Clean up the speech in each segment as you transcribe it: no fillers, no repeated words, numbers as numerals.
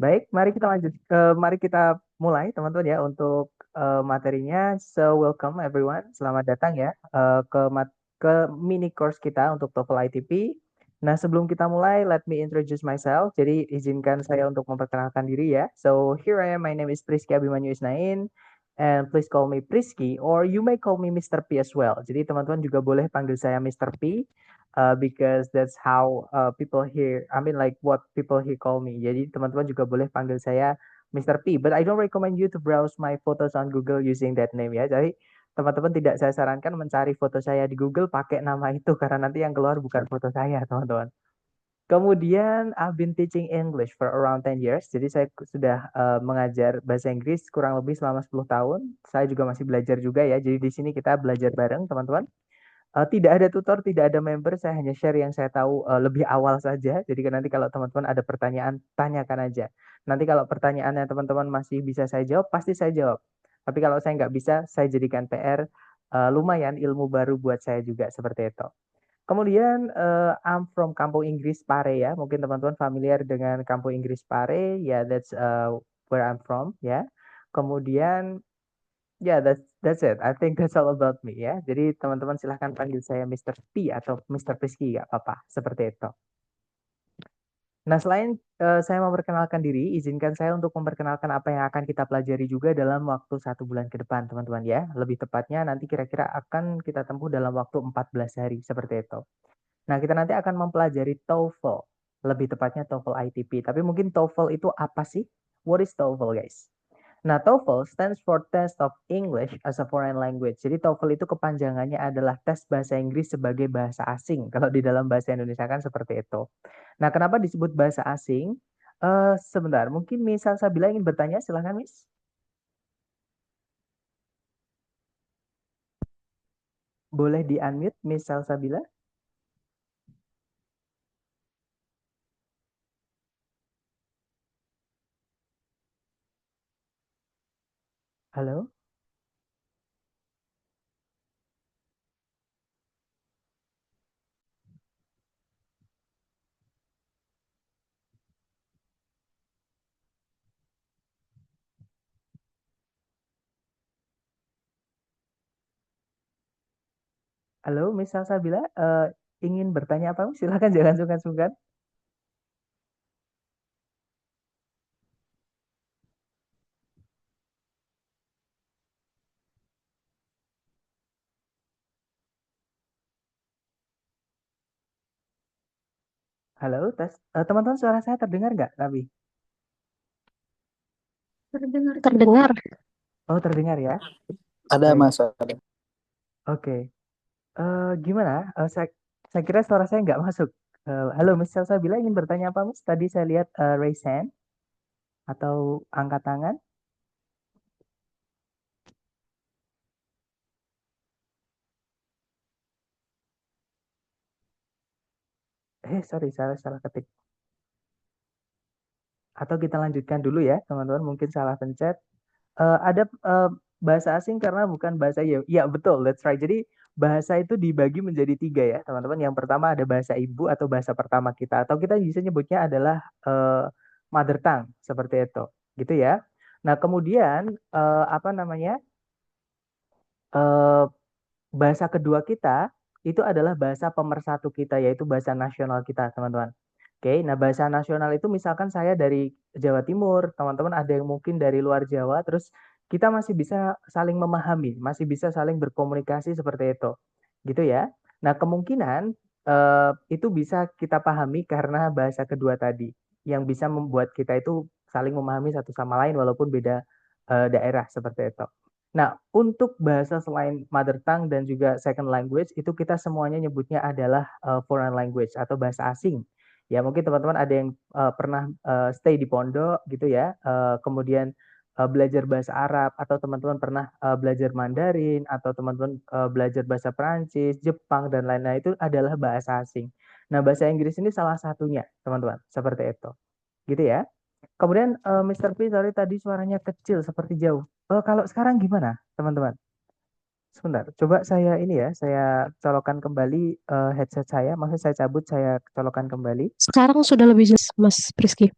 Baik, mari kita lanjut. Mari kita mulai, teman-teman ya, untuk materinya. So, welcome everyone. Selamat datang ya ke mini course kita untuk TOEFL ITP. Nah, sebelum kita mulai, let me introduce myself. Jadi, izinkan saya untuk memperkenalkan diri ya. So, here I am. My name is Priski Abimanyu Isnain. And please call me Priski, or you may call me Mr. P as well. Jadi, teman-teman juga boleh panggil saya Mr. P because that's how people here, I mean like what people here call me. Jadi teman-teman juga boleh panggil saya Mr. P. But I don't recommend you to browse my photos on Google using that name ya. Jadi teman-teman tidak saya sarankan mencari foto saya di Google pakai nama itu karena nanti yang keluar bukan foto saya, teman-teman. Kemudian I've been teaching English for around 10 years. Jadi saya sudah mengajar bahasa Inggris kurang lebih selama 10 tahun. Saya juga masih belajar juga ya. Jadi di sini kita belajar bareng, teman-teman. Tidak ada tutor, tidak ada member, saya hanya share yang saya tahu lebih awal saja. Jadi kan nanti kalau teman-teman ada pertanyaan, tanyakan aja. Nanti kalau pertanyaannya teman-teman masih bisa saya jawab, pasti saya jawab. Tapi kalau saya nggak bisa, saya jadikan PR. Lumayan ilmu baru buat saya juga seperti itu. Kemudian I'm from Kampung Inggris Pare ya. Mungkin teman-teman familiar dengan Kampung Inggris Pare. Ya, that's where I'm from ya. Kemudian ya, that's it. I think that's all about me ya. Jadi teman-teman silahkan panggil saya Mr. P atau Mr. Priski, nggak apa-apa. Seperti itu. Nah, selain saya memperkenalkan diri, izinkan saya untuk memperkenalkan apa yang akan kita pelajari juga dalam waktu 1 bulan ke depan, teman-teman ya. Lebih tepatnya nanti kira-kira akan kita tempuh dalam waktu 14 hari, seperti itu. Nah, kita nanti akan mempelajari TOEFL. Lebih tepatnya TOEFL ITP. Tapi mungkin TOEFL itu apa sih? What is TOEFL, guys? Nah, TOEFL stands for Test of English as a Foreign Language. Jadi TOEFL itu kepanjangannya adalah tes bahasa Inggris sebagai bahasa asing. Kalau di dalam bahasa Indonesia kan seperti itu. Nah, kenapa disebut bahasa asing? Sebentar, mungkin Miss Salsabila ingin bertanya, silahkan Miss. Boleh di-unmute Miss Salsabila? Halo? Halo, Miss Salsabila, ingin bertanya apa? Silahkan, jangan sungkan-sungkan. Halo, tes. Teman-teman suara saya terdengar nggak? Tapi, Terdengar, terdengar. oh terdengar ya. Ada Baik, Mas, ada. oke. Gimana? Saya kira suara saya nggak masuk. Halo, Miss Salsabila ingin bertanya apa, Miss? Tadi saya lihat raise hand atau angkat tangan. Sorry, salah salah ketik. Atau kita lanjutkan dulu ya, teman-teman. Mungkin salah pencet. Ada bahasa asing karena bukan bahasa ya. Iya, betul. That's right. Jadi bahasa itu dibagi menjadi tiga ya, teman-teman. Yang pertama ada bahasa ibu atau bahasa pertama kita. Atau kita bisa nyebutnya adalah mother tongue. Seperti itu. Gitu ya. Nah, kemudian apa namanya? eh, Bahasa kedua kita itu adalah bahasa pemersatu kita, yaitu bahasa nasional kita, teman-teman. Oke, nah bahasa nasional itu misalkan saya dari Jawa Timur, teman-teman ada yang mungkin dari luar Jawa, terus kita masih bisa saling memahami, masih bisa saling berkomunikasi seperti itu, gitu ya. Nah kemungkinan itu bisa kita pahami karena bahasa kedua tadi, yang bisa membuat kita itu saling memahami satu sama lain walaupun beda daerah seperti itu. Nah, untuk bahasa selain mother tongue dan juga second language itu kita semuanya nyebutnya adalah foreign language atau bahasa asing. Ya, mungkin teman-teman ada yang pernah stay di pondok gitu ya, kemudian belajar bahasa Arab atau teman-teman pernah belajar Mandarin atau teman-teman belajar bahasa Perancis, Jepang dan lain-lain itu adalah bahasa asing. Nah, bahasa Inggris ini salah satunya, teman-teman, seperti itu. Gitu ya. Kemudian Mr. P, sorry tadi suaranya kecil seperti jauh. Kalau sekarang gimana, teman-teman? Sebentar, coba saya ini ya, saya colokkan kembali headset saya. Maksud saya cabut, saya colokkan kembali. Sekarang sudah lebih jelas, Mas Priski.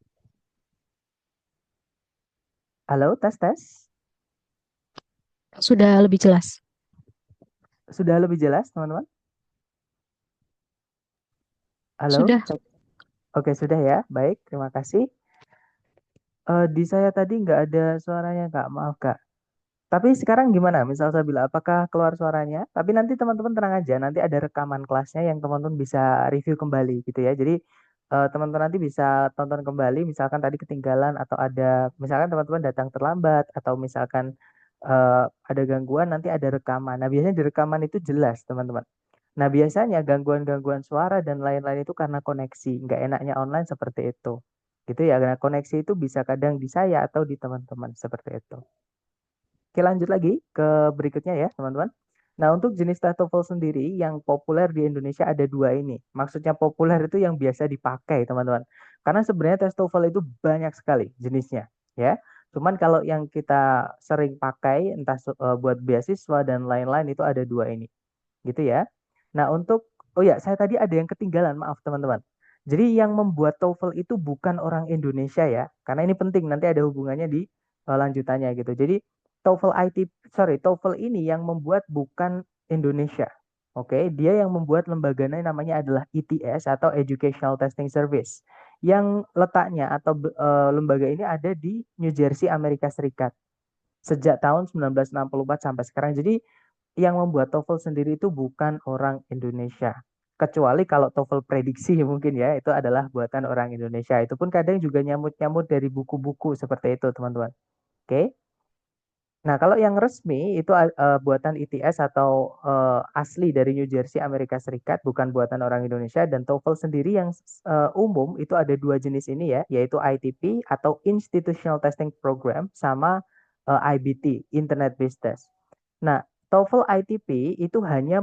Halo, tes tes. Sudah lebih jelas. Sudah lebih jelas, teman-teman? Halo, Sudah. cek. Oke, sudah ya. Baik, terima kasih. Di saya tadi nggak ada suaranya, Kak. Maaf, Kak. Tapi sekarang gimana? Misal saya bilang, apakah keluar suaranya? Tapi nanti teman-teman tenang aja, nanti ada rekaman kelasnya yang teman-teman bisa review kembali gitu ya. Jadi teman-teman nanti bisa tonton kembali, misalkan tadi ketinggalan atau ada, misalkan teman-teman datang terlambat atau misalkan ada gangguan, nanti ada rekaman. Nah, biasanya di rekaman itu jelas, teman-teman. Nah, biasanya gangguan-gangguan suara dan lain-lain itu karena koneksi. Nggak enaknya online seperti itu. Gitu ya, karena koneksi itu bisa kadang di saya atau di teman-teman seperti itu. Oke, lanjut lagi ke berikutnya ya, teman-teman. Nah, untuk jenis tes TOEFL sendiri yang populer di Indonesia ada dua ini. Maksudnya populer itu yang biasa dipakai, teman-teman. Karena sebenarnya tes TOEFL itu banyak sekali jenisnya, ya. Cuman kalau yang kita sering pakai, entah buat beasiswa dan lain-lain itu ada dua ini, gitu ya. Nah, oh ya, saya tadi ada yang ketinggalan, maaf teman-teman. Jadi yang membuat TOEFL itu bukan orang Indonesia ya, karena ini penting, nanti ada hubungannya di lanjutannya gitu. Jadi TOEFL ini yang membuat bukan Indonesia. Oke, dia yang membuat lembaganya namanya adalah ETS atau Educational Testing Service. Yang letaknya atau lembaga ini ada di New Jersey, Amerika Serikat. Sejak tahun 1964 sampai sekarang. Jadi yang membuat TOEFL sendiri itu bukan orang Indonesia. Kecuali kalau TOEFL prediksi mungkin ya, itu adalah buatan orang Indonesia. Itu pun kadang juga nyamut-nyamut dari buku-buku seperti itu, teman-teman. Oke. Nah, kalau yang resmi itu buatan ETS atau asli dari New Jersey, Amerika Serikat, bukan buatan orang Indonesia. Dan TOEFL sendiri yang umum itu ada dua jenis ini ya, yaitu ITP atau Institutional Testing Program sama IBT, Internet Based Test. Nah, TOEFL ITP itu hanya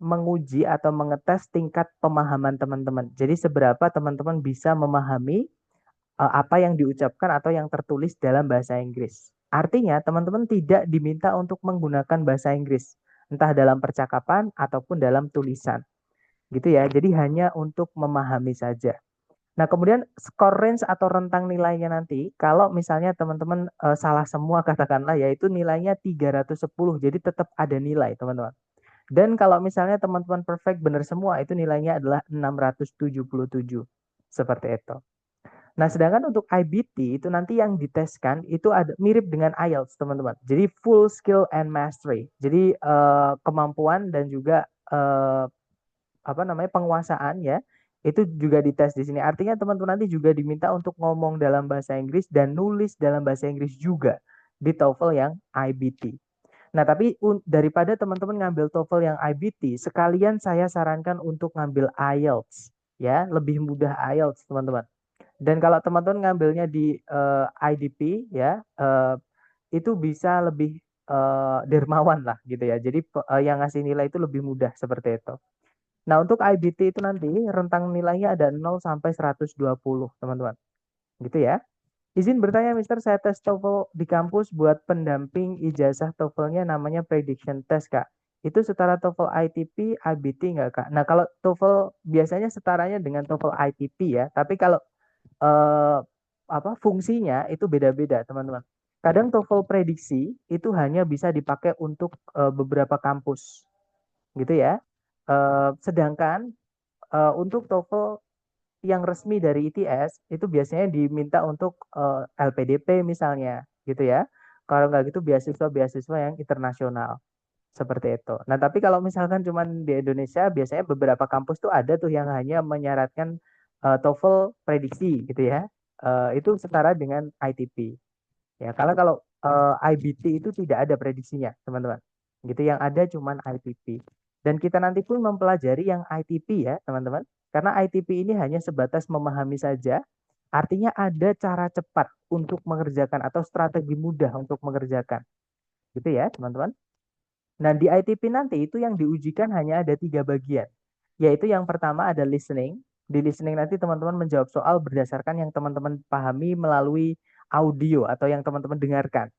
menguji atau mengetes tingkat pemahaman teman-teman. Jadi seberapa teman-teman bisa memahami apa yang diucapkan atau yang tertulis dalam bahasa Inggris. Artinya, teman-teman tidak diminta untuk menggunakan bahasa Inggris, entah dalam percakapan ataupun dalam tulisan. Gitu ya. Jadi hanya untuk memahami saja. Nah, kemudian skor range atau rentang nilainya nanti, kalau misalnya teman-teman salah semua katakanlah, yaitu nilainya 310, jadi tetap ada nilai, teman-teman. Dan kalau misalnya teman-teman perfect benar semua, itu nilainya adalah 677. Seperti itu. Nah, sedangkan untuk IBT itu nanti yang diteskan itu ada mirip dengan IELTS, teman-teman. Jadi full skill and mastery. Jadi kemampuan dan juga apa namanya penguasaan ya itu juga dites di sini. Artinya teman-teman nanti juga diminta untuk ngomong dalam bahasa Inggris dan nulis dalam bahasa Inggris juga di TOEFL yang IBT. Nah, tapi daripada teman-teman ngambil TOEFL yang IBT, sekalian saya sarankan untuk ngambil IELTS ya, lebih mudah IELTS, teman-teman. Dan kalau teman-teman ngambilnya di IDP ya, itu bisa lebih dermawan lah gitu ya. Jadi yang ngasih nilai itu lebih mudah seperti itu. Nah, untuk IBT itu nanti rentang nilainya ada 0 sampai 120, teman-teman. Gitu ya. Izin bertanya, Mister, saya tes TOEFL di kampus buat pendamping ijazah TOEFL-nya namanya prediction test, Kak. Itu setara TOEFL ITP, IBT nggak, Kak? Nah, kalau TOEFL biasanya setaranya dengan TOEFL ITP ya, tapi kalau eh, apa fungsinya itu beda-beda, teman-teman. Kadang TOEFL prediksi itu hanya bisa dipakai untuk beberapa kampus, gitu ya. Sedangkan untuk TOEFL yang resmi dari ITS itu biasanya diminta untuk LPDP misalnya, gitu ya. Kalau nggak gitu beasiswa-beasiswa yang internasional seperti itu. Nah, tapi kalau misalkan cuman di Indonesia, biasanya beberapa kampus tuh ada tuh yang hanya menyaratkan TOEFL prediksi gitu ya. Itu setara dengan ITP. Ya, karena kalau IBT itu tidak ada prediksinya, teman-teman. Gitu yang ada cuman ITP. Dan kita nanti pun mempelajari yang ITP ya, teman-teman. Karena ITP ini hanya sebatas memahami saja, artinya ada cara cepat untuk mengerjakan atau strategi mudah untuk mengerjakan. Gitu ya, teman-teman. Nah, di ITP nanti itu yang diujikan hanya ada 3 bagian. Yaitu yang pertama ada listening. Di listening nanti teman-teman menjawab soal berdasarkan yang teman-teman pahami melalui audio atau yang teman-teman dengarkan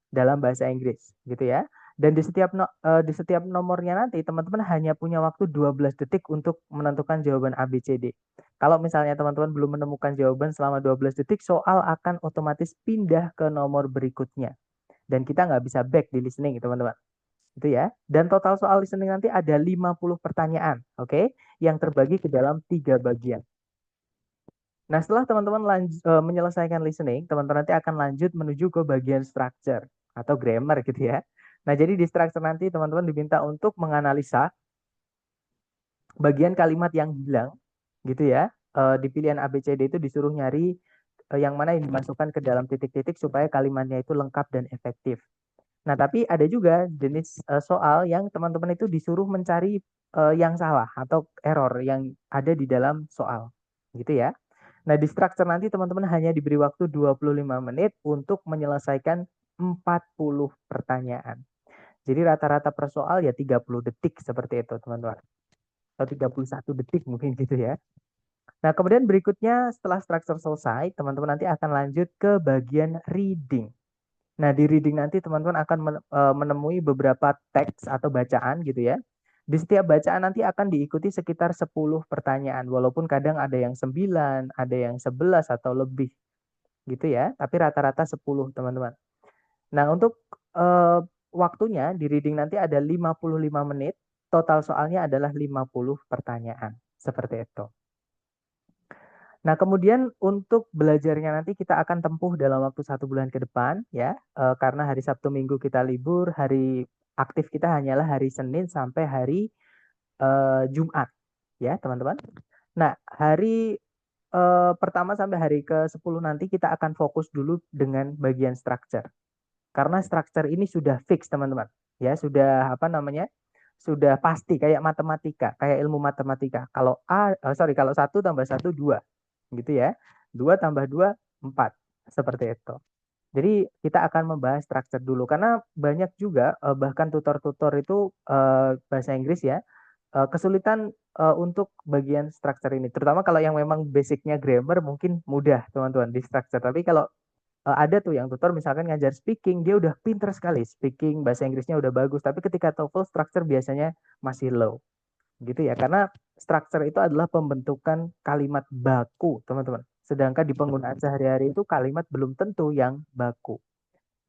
dalam bahasa Inggris, gitu ya. Dan di setiap nomornya nanti teman-teman hanya punya waktu 12 detik untuk menentukan jawaban A, B, C, D. Kalau misalnya teman-teman belum menemukan jawaban selama 12 detik, soal akan otomatis pindah ke nomor berikutnya. Dan kita nggak bisa back di listening, teman-teman. Itu ya. Dan total soal listening nanti ada 50 pertanyaan, oke? Yang terbagi ke dalam 3 bagian. Nah, setelah teman-teman menyelesaikan listening, teman-teman nanti akan lanjut menuju ke bagian structure atau grammar gitu ya. Nah, jadi di structure nanti teman-teman diminta untuk menganalisa bagian kalimat yang hilang gitu ya. Di pilihan A, B, C, D itu disuruh nyari yang mana yang dimasukkan ke dalam titik-titik supaya kalimatnya itu lengkap dan efektif. Nah, tapi ada juga jenis soal yang teman-teman itu disuruh mencari yang salah atau error yang ada di dalam soal. Gitu ya. Nah, di structure nanti teman-teman hanya diberi waktu 25 menit untuk menyelesaikan 40 pertanyaan. Jadi rata-rata per soal ya 30 detik seperti itu, teman-teman. Atau 31 detik mungkin gitu ya. Nah, kemudian berikutnya setelah structure selesai, teman-teman nanti akan lanjut ke bagian reading. Nah, di reading nanti teman-teman akan menemui beberapa teks atau bacaan gitu ya. Di setiap bacaan nanti akan diikuti sekitar 10 pertanyaan, walaupun kadang ada yang 9, ada yang 11 atau lebih gitu ya. Tapi rata-rata 10, teman-teman. Nah, untuk waktunya di reading nanti ada 55 menit, total soalnya adalah 50 pertanyaan. Seperti itu. Nah, kemudian untuk belajarnya nanti kita akan tempuh dalam waktu 1 bulan ke depan ya, karena hari Sabtu Minggu kita libur, hari aktif kita hanyalah hari Senin sampai hari Jumat ya teman-teman. Nah, hari pertama sampai hari ke-10 nanti kita akan fokus dulu dengan bagian structure. Karena structure ini sudah fix teman-teman. Ya, sudah apa namanya? Sudah pasti kayak matematika, kayak ilmu matematika. Kalau 1 tambah 1 2 gitu ya. 2 tambah 2 4 seperti itu. Jadi kita akan membahas structure dulu karena banyak juga bahkan tutor-tutor itu bahasa Inggris ya kesulitan untuk bagian structure ini. Terutama kalau yang memang basicnya grammar mungkin mudah teman-teman di structure. Tapi kalau ada tuh yang tutor misalkan ngajar speaking, dia udah pinter sekali speaking, bahasa Inggrisnya udah bagus, tapi ketika TOEFL structure biasanya masih low. Gitu ya, karena structure itu adalah pembentukan kalimat baku, teman-teman. Sedangkan di penggunaan sehari-hari itu kalimat belum tentu yang baku.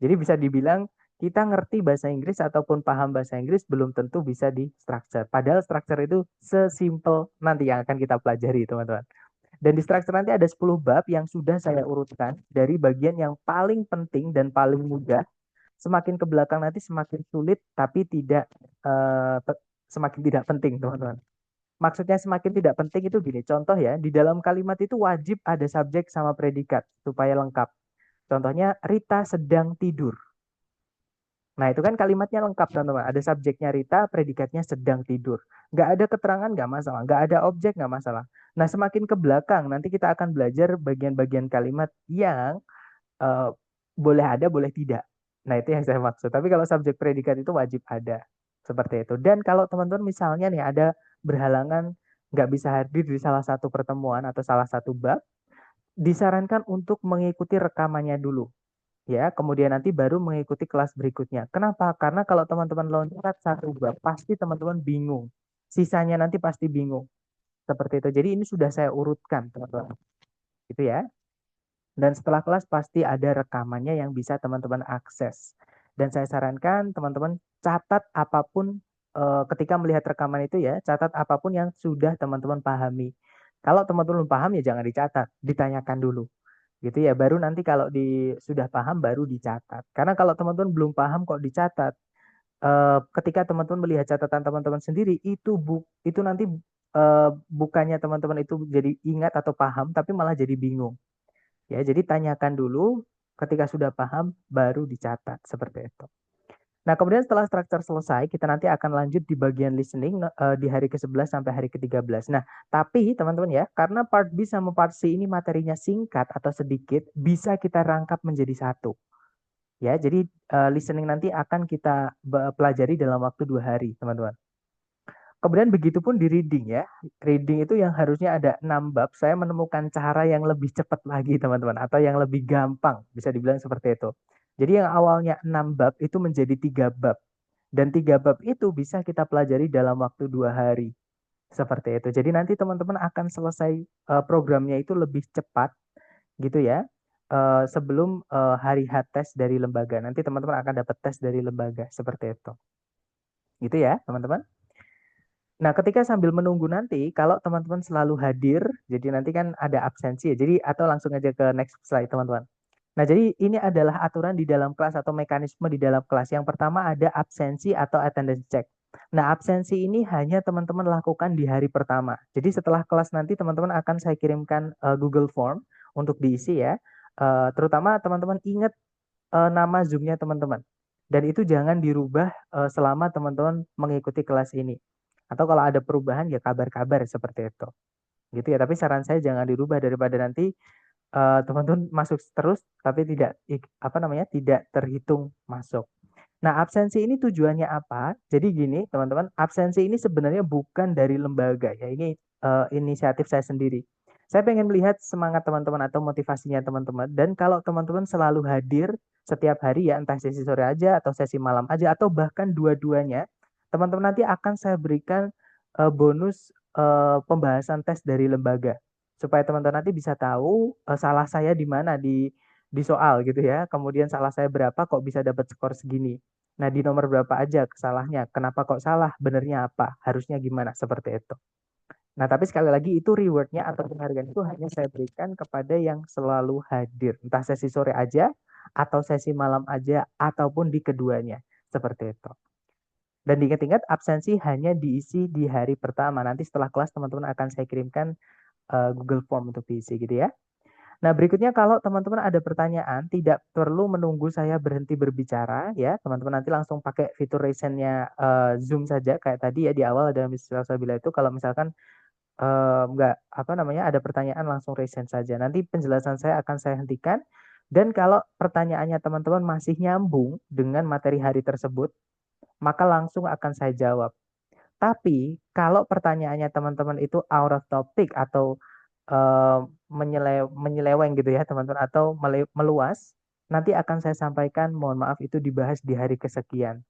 Jadi bisa dibilang kita ngerti bahasa Inggris ataupun paham bahasa Inggris belum tentu bisa di structure. Padahal structure itu sesimpel nanti yang akan kita pelajari, teman-teman. Dan di structure nanti ada 10 bab yang sudah saya urutkan dari bagian yang paling penting dan paling mudah. Semakin ke belakang nanti semakin sulit, tapi tidak semakin tidak penting, teman-teman. Maksudnya semakin tidak penting itu gini, contoh ya, di dalam kalimat itu wajib ada subjek sama predikat supaya lengkap. Contohnya, Rita sedang tidur. Nah, itu kan kalimatnya lengkap, teman-teman. Ada subjeknya Rita, predikatnya sedang tidur. Nggak ada keterangan, nggak masalah. Nggak ada objek, nggak masalah. Nah, semakin ke belakang, nanti kita akan belajar bagian-bagian kalimat yang eh, boleh ada, boleh tidak. Nah, itu yang saya maksud. Tapi kalau subjek predikat itu wajib ada. Seperti itu. Dan kalau teman-teman misalnya nih ada berhalangan nggak bisa hadir di salah satu pertemuan atau salah satu bab, disarankan untuk mengikuti rekamannya dulu ya, kemudian nanti baru mengikuti kelas berikutnya. Kenapa? Karena kalau teman-teman loncat satu bab, pasti teman-teman bingung. Sisanya nanti pasti bingung. Seperti itu. Jadi ini sudah saya urutkan, teman-teman. Gitu ya. Dan setelah kelas pasti ada rekamannya yang bisa teman-teman akses. Dan saya sarankan teman-teman catat apapun ketika melihat rekaman itu ya, catat apapun yang sudah teman-teman pahami. Kalau teman-teman belum paham ya jangan dicatat, ditanyakan dulu gitu ya, baru nanti kalau sudah paham baru dicatat, karena kalau teman-teman belum paham kok dicatat, ketika teman-teman melihat catatan teman-teman sendiri itu nanti bukannya teman-teman itu jadi ingat atau paham tapi malah jadi bingung ya. Jadi tanyakan dulu, ketika sudah paham baru dicatat seperti itu. Nah, kemudian setelah structure selesai, kita nanti akan lanjut di bagian listening di hari ke-11 sampai hari ke-13. Nah, tapi teman-teman ya, karena part B sama part C ini materinya singkat atau sedikit, bisa kita rangkap menjadi satu. Ya, jadi listening nanti akan kita pelajari dalam waktu 2 hari, teman-teman. Kemudian begitupun di reading ya. Reading itu yang harusnya ada 6 bab, saya menemukan cara yang lebih cepat lagi, teman-teman, atau yang lebih gampang, bisa dibilang seperti itu. Jadi yang awalnya 6 bab itu menjadi 3 bab. Dan 3 bab itu bisa kita pelajari dalam waktu 2 hari. Seperti itu. Jadi nanti teman-teman akan selesai programnya itu lebih cepat gitu ya. Sebelum hari H tes dari lembaga. Nanti teman-teman akan dapat tes dari lembaga seperti itu. Gitu ya, teman-teman. Nah, ketika sambil menunggu nanti, kalau teman-teman selalu hadir, jadi nanti kan ada absensi ya. Jadi atau langsung aja ke next slide, teman-teman. Nah, jadi ini adalah aturan di dalam kelas atau mekanisme di dalam kelas. Yang pertama ada absensi atau attendance check. Nah, absensi ini hanya teman-teman lakukan di hari pertama. Jadi setelah kelas nanti teman-teman akan saya kirimkan Google Form untuk diisi ya. Terutama teman-teman ingat nama Zoom-nya teman-teman. Dan itu jangan dirubah selama teman-teman mengikuti kelas ini. Atau kalau ada perubahan ya kabar-kabar seperti itu. Gitu ya, tapi saran saya jangan dirubah daripada nanti teman-teman masuk terus tapi tidak apa namanya tidak terhitung masuk. Nah, absensi ini tujuannya apa? Jadi gini, teman-teman, absensi ini sebenarnya bukan dari lembaga ya. Ini inisiatif saya sendiri. Saya pengen melihat semangat teman-teman atau motivasinya teman-teman. Dan kalau teman-teman selalu hadir setiap hari ya, entah sesi sore aja atau sesi malam aja atau bahkan dua-duanya, teman-teman nanti akan saya berikan bonus pembahasan tes dari lembaga supaya teman-teman nanti bisa tahu salah saya di mana di soal gitu ya. Kemudian salah saya berapa kok bisa dapat skor segini. Nah, di nomor berapa aja kesalahannya? Kenapa kok salah? Benernya apa? Harusnya gimana? Seperti itu. Nah, tapi sekali lagi itu rewardnya atau penghargaan itu hanya saya berikan kepada yang selalu hadir. Entah sesi sore aja, atau sesi malam aja, ataupun di keduanya. Seperti itu. Dan diingat-ingat absensi hanya diisi di hari pertama. Nanti setelah kelas teman-teman akan saya kirimkan Google Form untuk diisi gitu ya. Nah, berikutnya kalau teman-teman ada pertanyaan, tidak perlu menunggu saya berhenti berbicara ya. Teman-teman nanti langsung pakai fitur raise-nya Zoom saja kayak tadi ya di awal ada Miss Salsabila itu kalau misalkan nggak apa namanya ada pertanyaan langsung raise hand saja. Nanti penjelasan saya akan saya hentikan dan kalau pertanyaannya teman-teman masih nyambung dengan materi hari tersebut, maka langsung akan saya jawab. Tapi kalau pertanyaannya teman-teman itu out of topic atau menyeleweng gitu ya teman-teman atau meluas, nanti akan saya sampaikan mohon maaf itu dibahas di hari kesekian.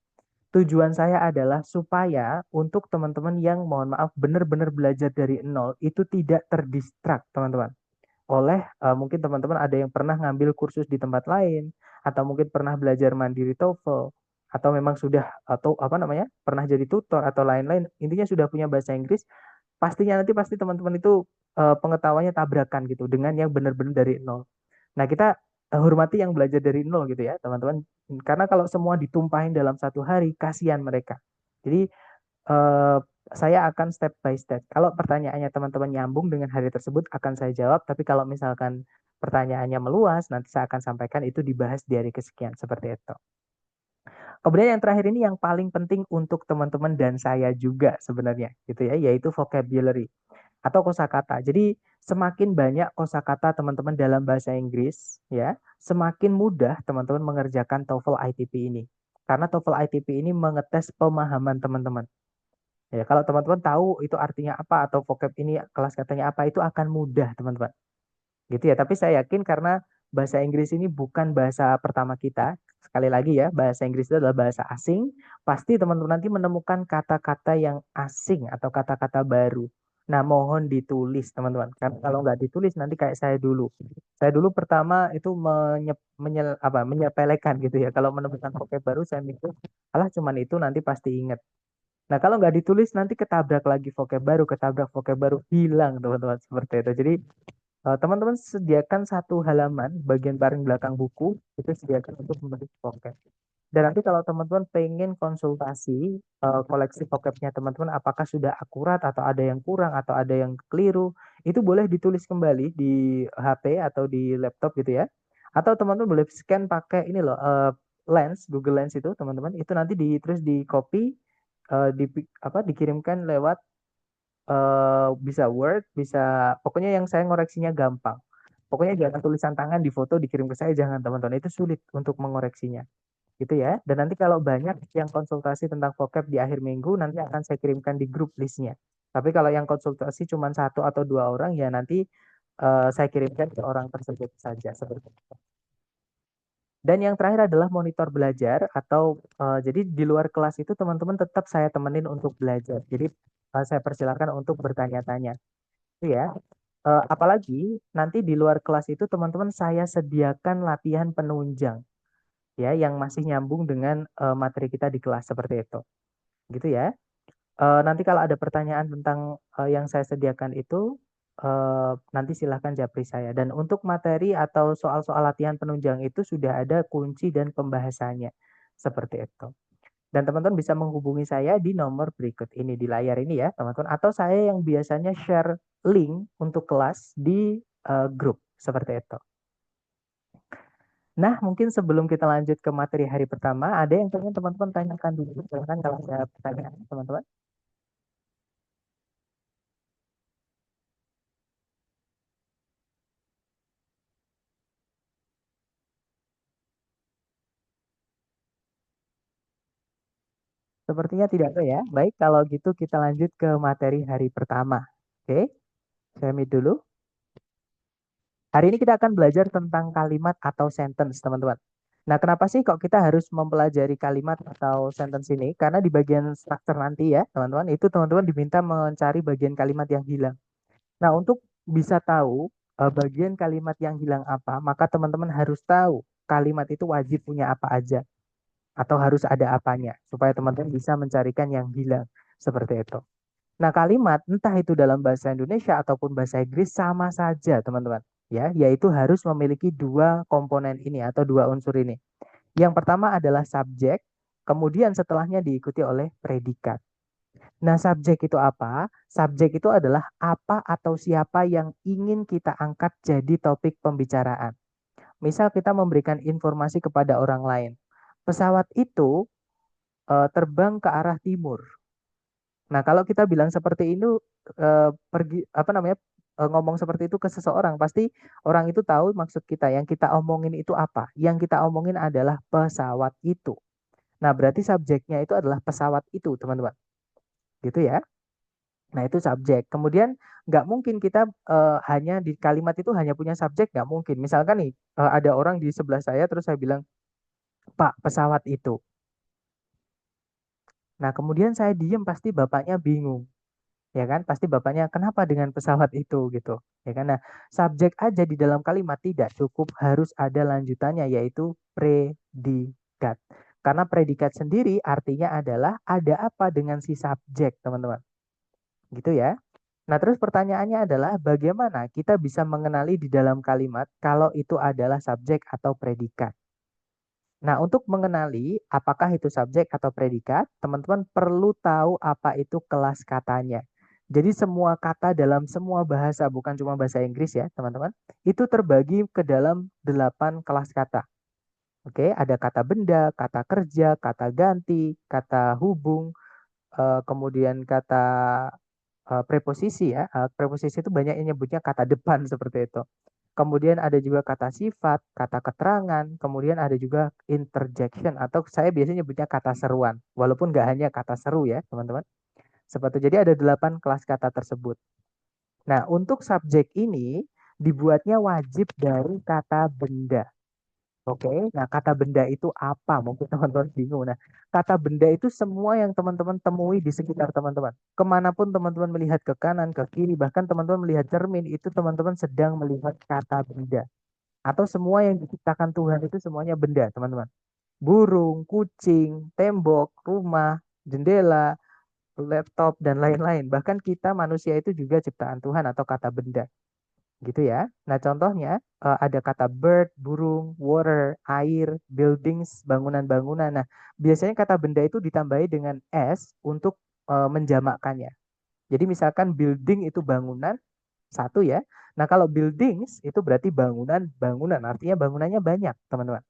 Tujuan saya adalah supaya untuk teman-teman yang mohon maaf benar-benar belajar dari nol itu tidak terdistrak teman-teman. Oleh mungkin teman-teman ada yang pernah ngambil kursus di tempat lain atau mungkin pernah belajar mandiri TOEFL atau memang sudah atau apa namanya pernah jadi tutor atau lain-lain intinya sudah punya bahasa Inggris pastinya nanti pasti teman-teman itu pengetahuannya tabrakan gitu dengan yang benar-benar dari nol. Nah, kita hormati yang belajar dari nol gitu ya, teman-teman. Karena kalau semua ditumpahin dalam satu hari, kasihan mereka. Jadi, eh, saya akan step by step. Kalau pertanyaannya teman-teman nyambung dengan hari tersebut, akan saya jawab. Tapi kalau misalkan pertanyaannya meluas, nanti saya akan sampaikan itu dibahas di hari kesekian, seperti itu. Kemudian yang terakhir ini yang paling penting untuk teman-teman dan saya juga sebenarnya, gitu ya, yaitu vocabulary atau kosakata. Jadi semakin banyak kosakata teman-teman dalam bahasa Inggris ya, semakin mudah teman-teman mengerjakan TOEFL ITP ini. Karena TOEFL ITP ini mengetes pemahaman teman-teman. Ya, kalau teman-teman tahu itu artinya apa atau vocab ini kelas katanya apa itu akan mudah teman-teman. Gitu ya, tapi saya yakin karena bahasa Inggris ini bukan bahasa pertama kita. Sekali lagi ya, bahasa Inggris itu adalah bahasa asing. Pasti teman-teman nanti menemukan kata-kata yang asing atau kata-kata baru. Nah, mohon ditulis teman-teman. Karena kalau nggak ditulis nanti kayak saya dulu. Saya dulu pertama itu menyepelekan gitu ya. Kalau menemukan vocab baru saya mikir, alah cuman itu nanti pasti ingat. Nah, kalau nggak ditulis nanti ketabrak lagi ketabrak vocab baru, hilang teman-teman seperti itu. Jadi teman-teman sediakan satu halaman bagian paling belakang buku itu sediakan untuk menulis vocab. Dan nanti kalau teman-teman pengen konsultasi koleksi vocabnya teman-teman apakah sudah akurat atau ada yang kurang atau ada yang keliru, itu boleh ditulis kembali di HP atau di laptop gitu ya. Atau teman-teman boleh scan pakai ini loh Lens, Google Lens itu teman-teman itu nanti terus di copy di apa dikirimkan lewat bisa Word, bisa pokoknya yang saya ngoreksinya gampang. Pokoknya jangan tulisan tangan di foto dikirim ke saya jangan teman-teman itu sulit untuk mengoreksinya. Gitu ya. Dan nanti kalau banyak yang konsultasi tentang vocab di akhir minggu nanti akan saya kirimkan di grup listnya. Tapi kalau yang konsultasi cuma satu atau dua orang ya nanti saya kirimkan ke orang tersebut saja seperti itu. Dan yang terakhir adalah monitor belajar atau jadi di luar kelas itu teman-teman tetap saya temenin untuk belajar. Jadi saya persilakan untuk bertanya-tanya. Itu ya. Apalagi nanti di luar kelas itu teman-teman saya sediakan latihan penunjang ya yang masih nyambung dengan materi kita di kelas seperti itu. Gitu ya. Nanti kalau ada pertanyaan tentang yang saya sediakan itu, nanti silahkan japri saya. Dan untuk materi atau soal-soal latihan penunjang itu sudah ada kunci dan pembahasannya. Seperti itu. Dan teman-teman bisa menghubungi saya di nomor berikut ini di layar ini ya, teman-teman. Atau saya yang biasanya share link untuk kelas di grup. Seperti itu. Nah, mungkin sebelum kita lanjut ke materi hari pertama, ada yang pengen teman-teman tanyakan dulu. Silahkan kalau ada pertanyaan, teman-teman. Sepertinya tidak ada ya. Baik, kalau gitu kita lanjut ke materi hari pertama. Oke, saya mute dulu. Hari ini kita akan belajar tentang kalimat atau sentence, teman-teman. Nah, kenapa sih kok kita harus mempelajari kalimat atau sentence ini? Karena di bagian struktur nanti ya, teman-teman, itu teman-teman diminta mencari bagian kalimat yang hilang. Nah, untuk bisa tahu bagian kalimat yang hilang apa, maka teman-teman harus tahu kalimat itu wajib punya apa aja atau harus ada apanya supaya teman-teman bisa mencarikan yang hilang seperti itu. Nah, kalimat entah itu dalam bahasa Indonesia ataupun bahasa Inggris sama saja, teman-teman. Ya, yaitu harus memiliki dua komponen ini atau dua unsur ini. Yang pertama adalah subjek, kemudian setelahnya diikuti oleh predikat. Nah, subjek itu apa? Subjek itu adalah apa atau siapa yang ingin kita angkat jadi topik pembicaraan. Misal kita memberikan informasi kepada orang lain. Pesawat itu terbang ke arah timur. Nah, kalau kita bilang seperti itu pergi apa namanya ngomong seperti itu ke seseorang, pasti orang itu tahu maksud kita. Yang kita omongin itu apa? Yang kita omongin adalah pesawat itu. Nah, berarti subjeknya itu adalah pesawat itu, teman-teman. Gitu ya. Nah, itu subjek. Kemudian nggak mungkin kita hanya di kalimat itu hanya punya subjek, nggak mungkin. Misalkan nih ada orang di sebelah saya terus saya bilang, Pak, pesawat itu. Nah, kemudian saya diem pasti bapaknya bingung. Ya kan? Pasti bapaknya kenapa dengan pesawat itu gitu. Ya kan? Nah, subjek aja di dalam kalimat tidak cukup harus ada lanjutannya yaitu predikat. Karena predikat sendiri artinya adalah ada apa dengan si subjek, teman-teman. Gitu ya. Nah, terus pertanyaannya adalah bagaimana kita bisa mengenali di dalam kalimat kalau itu adalah subjek atau predikat. Nah, untuk mengenali apakah itu subjek atau predikat, teman-teman perlu tahu apa itu kelas katanya. Jadi semua kata dalam semua bahasa, bukan cuma bahasa Inggris ya, teman-teman, itu terbagi ke dalam 8 kelas kata. Oke, ada kata benda, kata kerja, kata ganti, kata hubung, kemudian kata preposisi ya. Preposisi itu banyak yang nyebutnya kata depan seperti itu. Kemudian ada juga kata sifat, kata keterangan, kemudian ada juga interjection atau saya biasanya nyebutnya kata seruan. Walaupun nggak hanya kata seru ya teman-teman. Seperti jadi ada 8 kelas kata tersebut. Nah untuk subjek ini dibuatnya wajib dari kata benda. Oke, nah kata benda itu apa? Mungkin teman-teman bingung. Nah, kata benda itu semua yang teman-teman temui di sekitar teman-teman. Kemanapun teman-teman melihat ke kanan, ke kiri, bahkan teman-teman melihat cermin, itu teman-teman sedang melihat kata benda. Atau semua yang diciptakan Tuhan itu semuanya benda, teman-teman. Burung, kucing, tembok, rumah, jendela, laptop, dan lain-lain. Bahkan kita manusia itu juga ciptaan Tuhan atau kata benda. Gitu ya. Nah, contohnya ada kata bird, burung, water, air, buildings, bangunan-bangunan. Nah, biasanya kata benda itu ditambahi dengan s untuk menjamakkannya. Jadi misalkan building itu bangunan satu ya. Nah, kalau buildings itu berarti bangunan-bangunan. Artinya bangunannya banyak, teman-teman.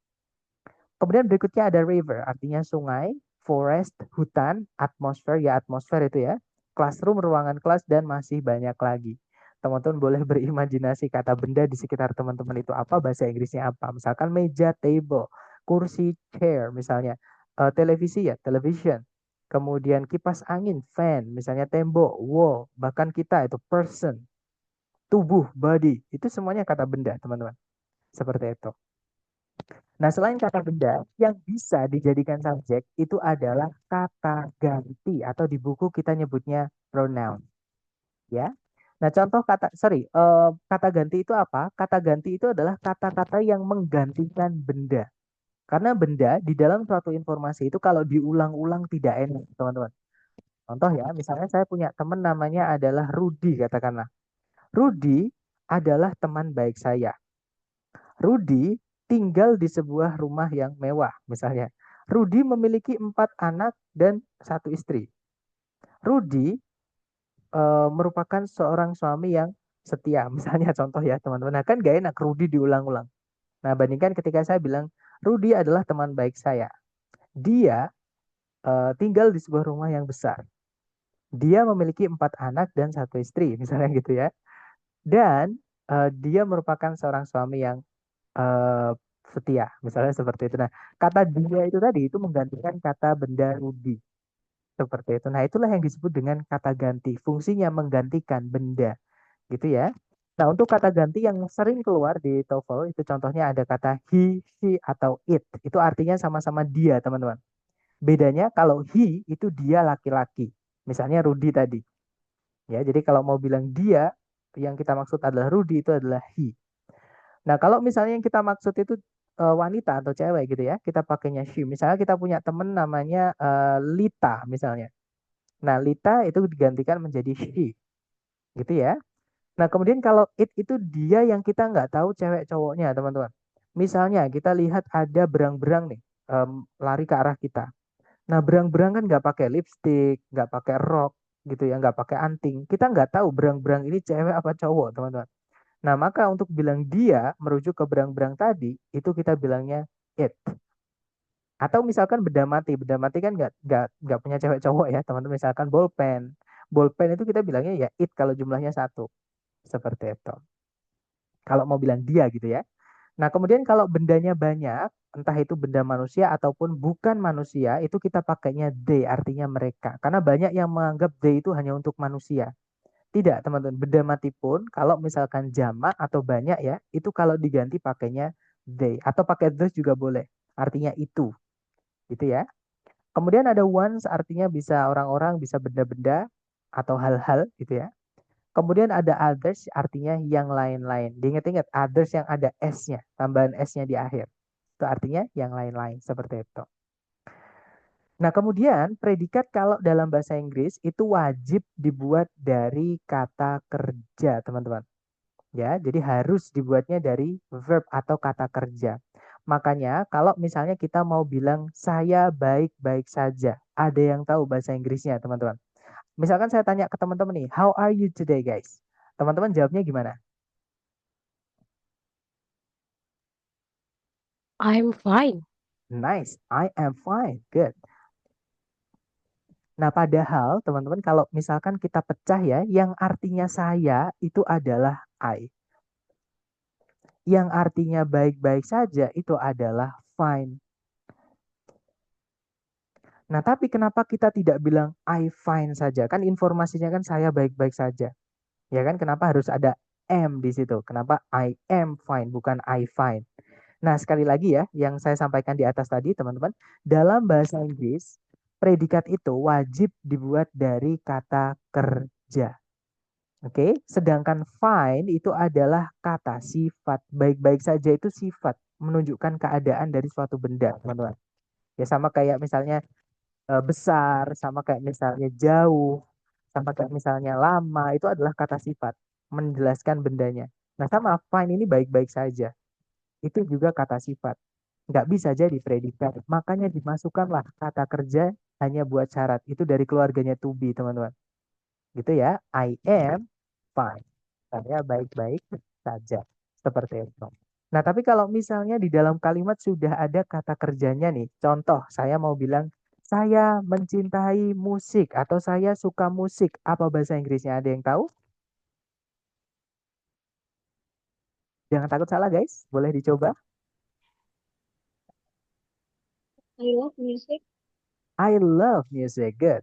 Kemudian berikutnya ada river, artinya sungai, forest, hutan, atmosfer, ya atmosfer itu ya, classroom, ruangan kelas, dan masih banyak lagi. Teman-teman boleh berimajinasi kata benda di sekitar teman-teman itu apa, bahasa Inggrisnya apa. Misalkan meja, table, kursi, chair, misalnya. Televisi ya, television. Kemudian kipas angin, fan, misalnya tembok, wall, bahkan kita itu person, tubuh, body. Itu semuanya kata benda, teman-teman. Seperti itu. Nah, selain kata benda, yang bisa dijadikan subjek itu adalah kata ganti atau di buku kita nyebutnya pronoun, ya. Nah, contoh kata ganti itu apa? Kata ganti itu adalah kata-kata yang menggantikan benda. Karena benda di dalam suatu informasi itu kalau diulang-ulang tidak enak, teman-teman. Contoh ya, misalnya saya punya teman namanya adalah Rudi, katakanlah. Rudi adalah teman baik saya. Rudi tinggal di sebuah rumah yang mewah, misalnya. Rudi memiliki 4 anak dan 1 istri. Rudi merupakan seorang suami yang setia, misalnya contoh ya teman-teman. Nah kan gak enak Rudi diulang-ulang. Nah bandingkan ketika saya bilang Rudi adalah teman baik saya. Dia tinggal di sebuah rumah yang besar. Dia memiliki 4 anak dan 1 istri, misalnya gitu ya. Dan dia merupakan seorang suami yang eh, setia, misalnya seperti itu. Nah, kata dia itu tadi itu menggantikan kata benda Rudi, seperti itu. Nah, itulah yang disebut dengan kata ganti. Fungsinya menggantikan benda, gitu ya. Nah, untuk kata ganti yang sering keluar di TOEFL itu contohnya ada kata he, she, atau it. Itu artinya sama-sama dia, teman-teman. Bedanya kalau he itu dia laki-laki. Misalnya Rudi tadi. Ya, jadi kalau mau bilang dia, yang kita maksud adalah Rudi itu adalah he. Nah, kalau misalnya yang kita maksud itu wanita atau cewek gitu ya, kita pakainya she. Misalnya kita punya temen namanya Lita misalnya. Nah, Lita itu digantikan menjadi she, gitu ya. Nah, kemudian kalau it itu dia yang kita nggak tahu cewek cowoknya, teman-teman. Misalnya kita lihat ada berang-berang nih lari ke arah kita. Nah, berang-berang kan nggak pakai lipstick, nggak pakai rok, gitu ya, nggak pakai anting. Kita nggak tahu berang-berang ini cewek apa cowok, teman-teman. Nah, maka untuk bilang dia merujuk ke berang-berang tadi, itu kita bilangnya it. Atau misalkan benda mati kan nggak punya cewek cowok ya, teman-teman. Misalkan bolpen, bolpen itu kita bilangnya ya it kalau jumlahnya satu, seperti itu. Kalau mau bilang dia gitu ya. Nah, kemudian kalau bendanya banyak, entah itu benda manusia ataupun bukan manusia, itu kita pakainya they, artinya mereka. Karena banyak yang menganggap they itu hanya untuk manusia. Tidak, teman-teman. Benda mati pun kalau misalkan jamak atau banyak ya, itu kalau diganti pakainya they atau pakai those juga boleh. Artinya itu, gitu ya. Kemudian ada once artinya bisa orang-orang, bisa benda-benda atau hal-hal gitu ya. Kemudian ada others artinya yang lain-lain. Diingat-ingat others yang ada s-nya, tambahan s-nya di akhir. Itu artinya yang lain-lain seperti itu. Nah, kemudian predikat kalau dalam bahasa Inggris itu wajib dibuat dari kata kerja, teman-teman. Ya, jadi harus dibuatnya dari verb atau kata kerja. Makanya kalau misalnya kita mau bilang saya baik-baik saja, ada yang tahu bahasa Inggrisnya, teman-teman. Misalkan saya tanya ke teman-teman nih, how are you today, guys? Teman-teman jawabnya gimana? I'm fine. Nice, I am fine, good. Nah, padahal teman-teman kalau misalkan kita pecah ya, yang artinya saya itu adalah I. Yang artinya baik-baik saja itu adalah fine. Nah, tapi kenapa kita tidak bilang I fine saja? Kan informasinya kan saya baik-baik saja. Ya kan? Kenapa harus ada am di situ? Kenapa I am fine bukan I fine? Nah, sekali lagi ya, yang saya sampaikan di atas tadi, teman-teman, dalam bahasa Inggris, predikat itu wajib dibuat dari kata kerja. Oke, sedangkan fine itu adalah kata sifat. Baik-baik saja itu sifat, menunjukkan keadaan dari suatu benda, teman-teman. Ya sama kayak misalnya besar, sama kayak misalnya jauh, sama kayak misalnya lama, itu adalah kata sifat, menjelaskan bendanya. Nah, sama fine ini baik-baik saja. Itu juga kata sifat. Nggak bisa jadi predikat. Makanya dimasukkanlah kata kerja hanya buat syarat. Itu dari keluarganya to be, teman-teman. Gitu ya. I am fine. Saya baik-baik saja. Seperti itu. Nah, tapi kalau misalnya di dalam kalimat sudah ada kata kerjanya nih. Contoh, saya mau bilang, saya mencintai musik atau saya suka musik. Apa bahasa Inggrisnya? Ada yang tahu? Jangan takut salah, guys. Boleh dicoba. I love music. I love music. Good.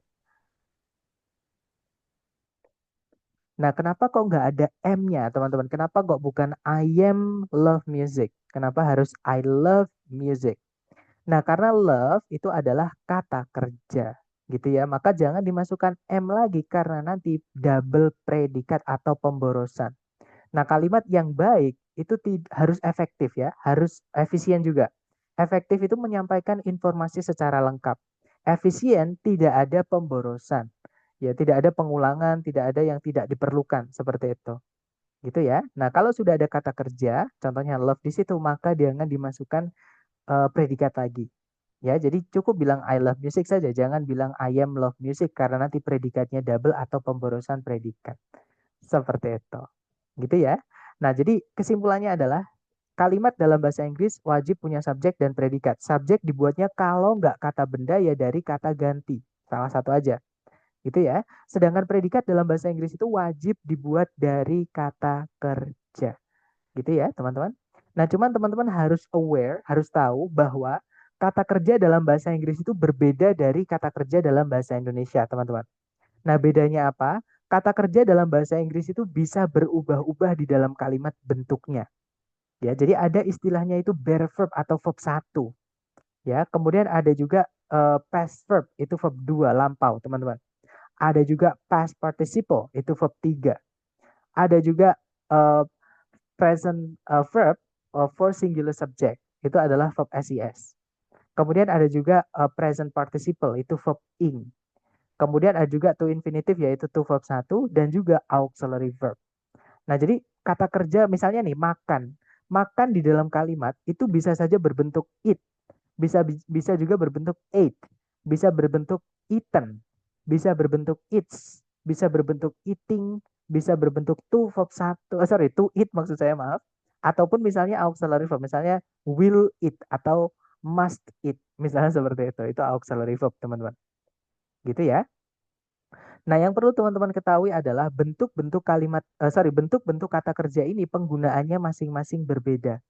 Nah, kenapa kok nggak ada M-nya, teman-teman? Kenapa kok bukan I am love music? Kenapa harus I love music? Nah, karena love itu adalah kata kerja, gitu ya. Maka jangan dimasukkan M lagi karena nanti double predikat atau pemborosan. Nah, kalimat yang baik itu harus efektif ya, harus efisien juga. Efektif itu menyampaikan informasi secara lengkap. Efisien tidak ada pemborosan. Ya, tidak ada pengulangan, tidak ada yang tidak diperlukan seperti itu. Gitu ya. Nah, kalau sudah ada kata kerja, contohnya love di situ, maka jangan dimasukkan predikat lagi. Ya, jadi cukup bilang I love music saja, jangan bilang I am love music karena nanti predikatnya double atau pemborosan predikat. Seperti itu. Gitu ya. Nah, jadi kesimpulannya adalah kalimat dalam bahasa Inggris wajib punya subjek dan predikat. Subjek dibuatnya kalau nggak kata benda ya dari kata ganti. Salah satu aja. Gitu ya. Sedangkan predikat dalam bahasa Inggris itu wajib dibuat dari kata kerja. Gitu ya, teman-teman. Nah, cuman teman-teman harus aware, harus tahu bahwa kata kerja dalam bahasa Inggris itu berbeda dari kata kerja dalam bahasa Indonesia, teman-teman. Nah, bedanya apa? Kata kerja dalam bahasa Inggris itu bisa berubah-ubah di dalam kalimat bentuknya. Ya, jadi ada istilahnya itu bare verb atau verb satu. Ya, kemudian ada juga past verb, itu verb 2 lampau, teman-teman. Ada juga past participle, itu verb 3. Ada juga uh, present verb for singular subject, itu adalah verb SES. Kemudian ada juga present participle, itu verb ing. Kemudian ada juga to infinitive yaitu to verb satu dan juga auxiliary verb. Nah, jadi kata kerja misalnya nih makan. Makan di dalam kalimat itu bisa saja berbentuk eat, bisa juga berbentuk ate, bisa berbentuk eaten, bisa berbentuk eats, bisa berbentuk eating, bisa berbentuk to verb satu, sorry, to eat maksud saya, maaf. Ataupun misalnya auxiliary verb, misalnya will eat atau must eat, misalnya seperti itu. Itu auxiliary verb, teman-teman. Gitu ya. Nah, yang perlu teman-teman ketahui adalah bentuk-bentuk bentuk-bentuk kata kerja ini penggunaannya masing-masing berbeda.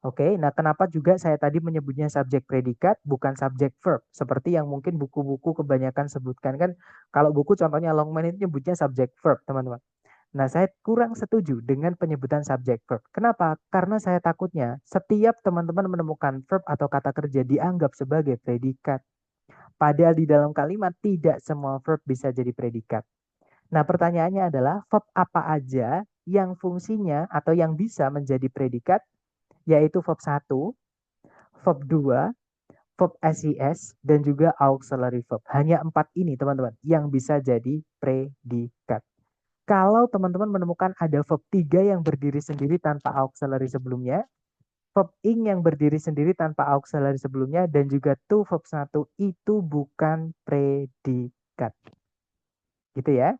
Oke, nah kenapa juga saya tadi menyebutnya subjek predikat bukan subjek verb seperti yang mungkin buku-buku kebanyakan sebutkan kan kalau buku contohnya Longman itu nyebutnya subjek verb, teman-teman. Nah, saya kurang setuju dengan penyebutan subjek verb. Kenapa? Karena saya takutnya setiap teman-teman menemukan verb atau kata kerja dianggap sebagai predikat. Padahal di dalam kalimat tidak semua verb bisa jadi predikat. Nah, pertanyaannya adalah verb apa aja yang fungsinya atau yang bisa menjadi predikat, yaitu verb satu, verb 2, verb SES, dan juga auxiliary verb. Hanya 4 ini, teman-teman, yang bisa jadi predikat. Kalau teman-teman menemukan ada verb 3 yang berdiri sendiri tanpa auxiliary sebelumnya, verb ing yang berdiri sendiri tanpa auxiliary sebelumnya, dan juga to verb satu itu bukan predikat. Gitu ya.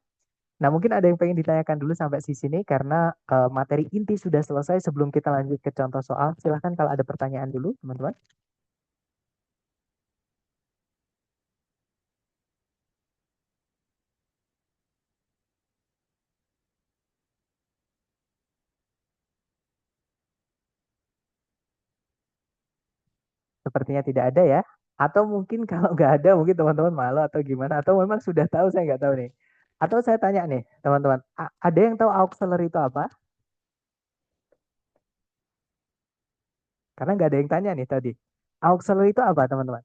Nah, mungkin ada yang pengen ditanyakan dulu sampai di sini karena materi inti sudah selesai. Sebelum kita lanjut ke contoh soal, silahkan kalau ada pertanyaan dulu, teman-teman. Sepertinya tidak ada ya. Atau mungkin kalau nggak ada, mungkin teman-teman malu atau gimana. Atau memang sudah tahu, saya nggak tahu nih. Atau saya tanya nih, teman-teman. Ada yang tahu auxiliary itu apa? Karena nggak ada yang tanya nih tadi. Auxiliary itu apa, teman-teman?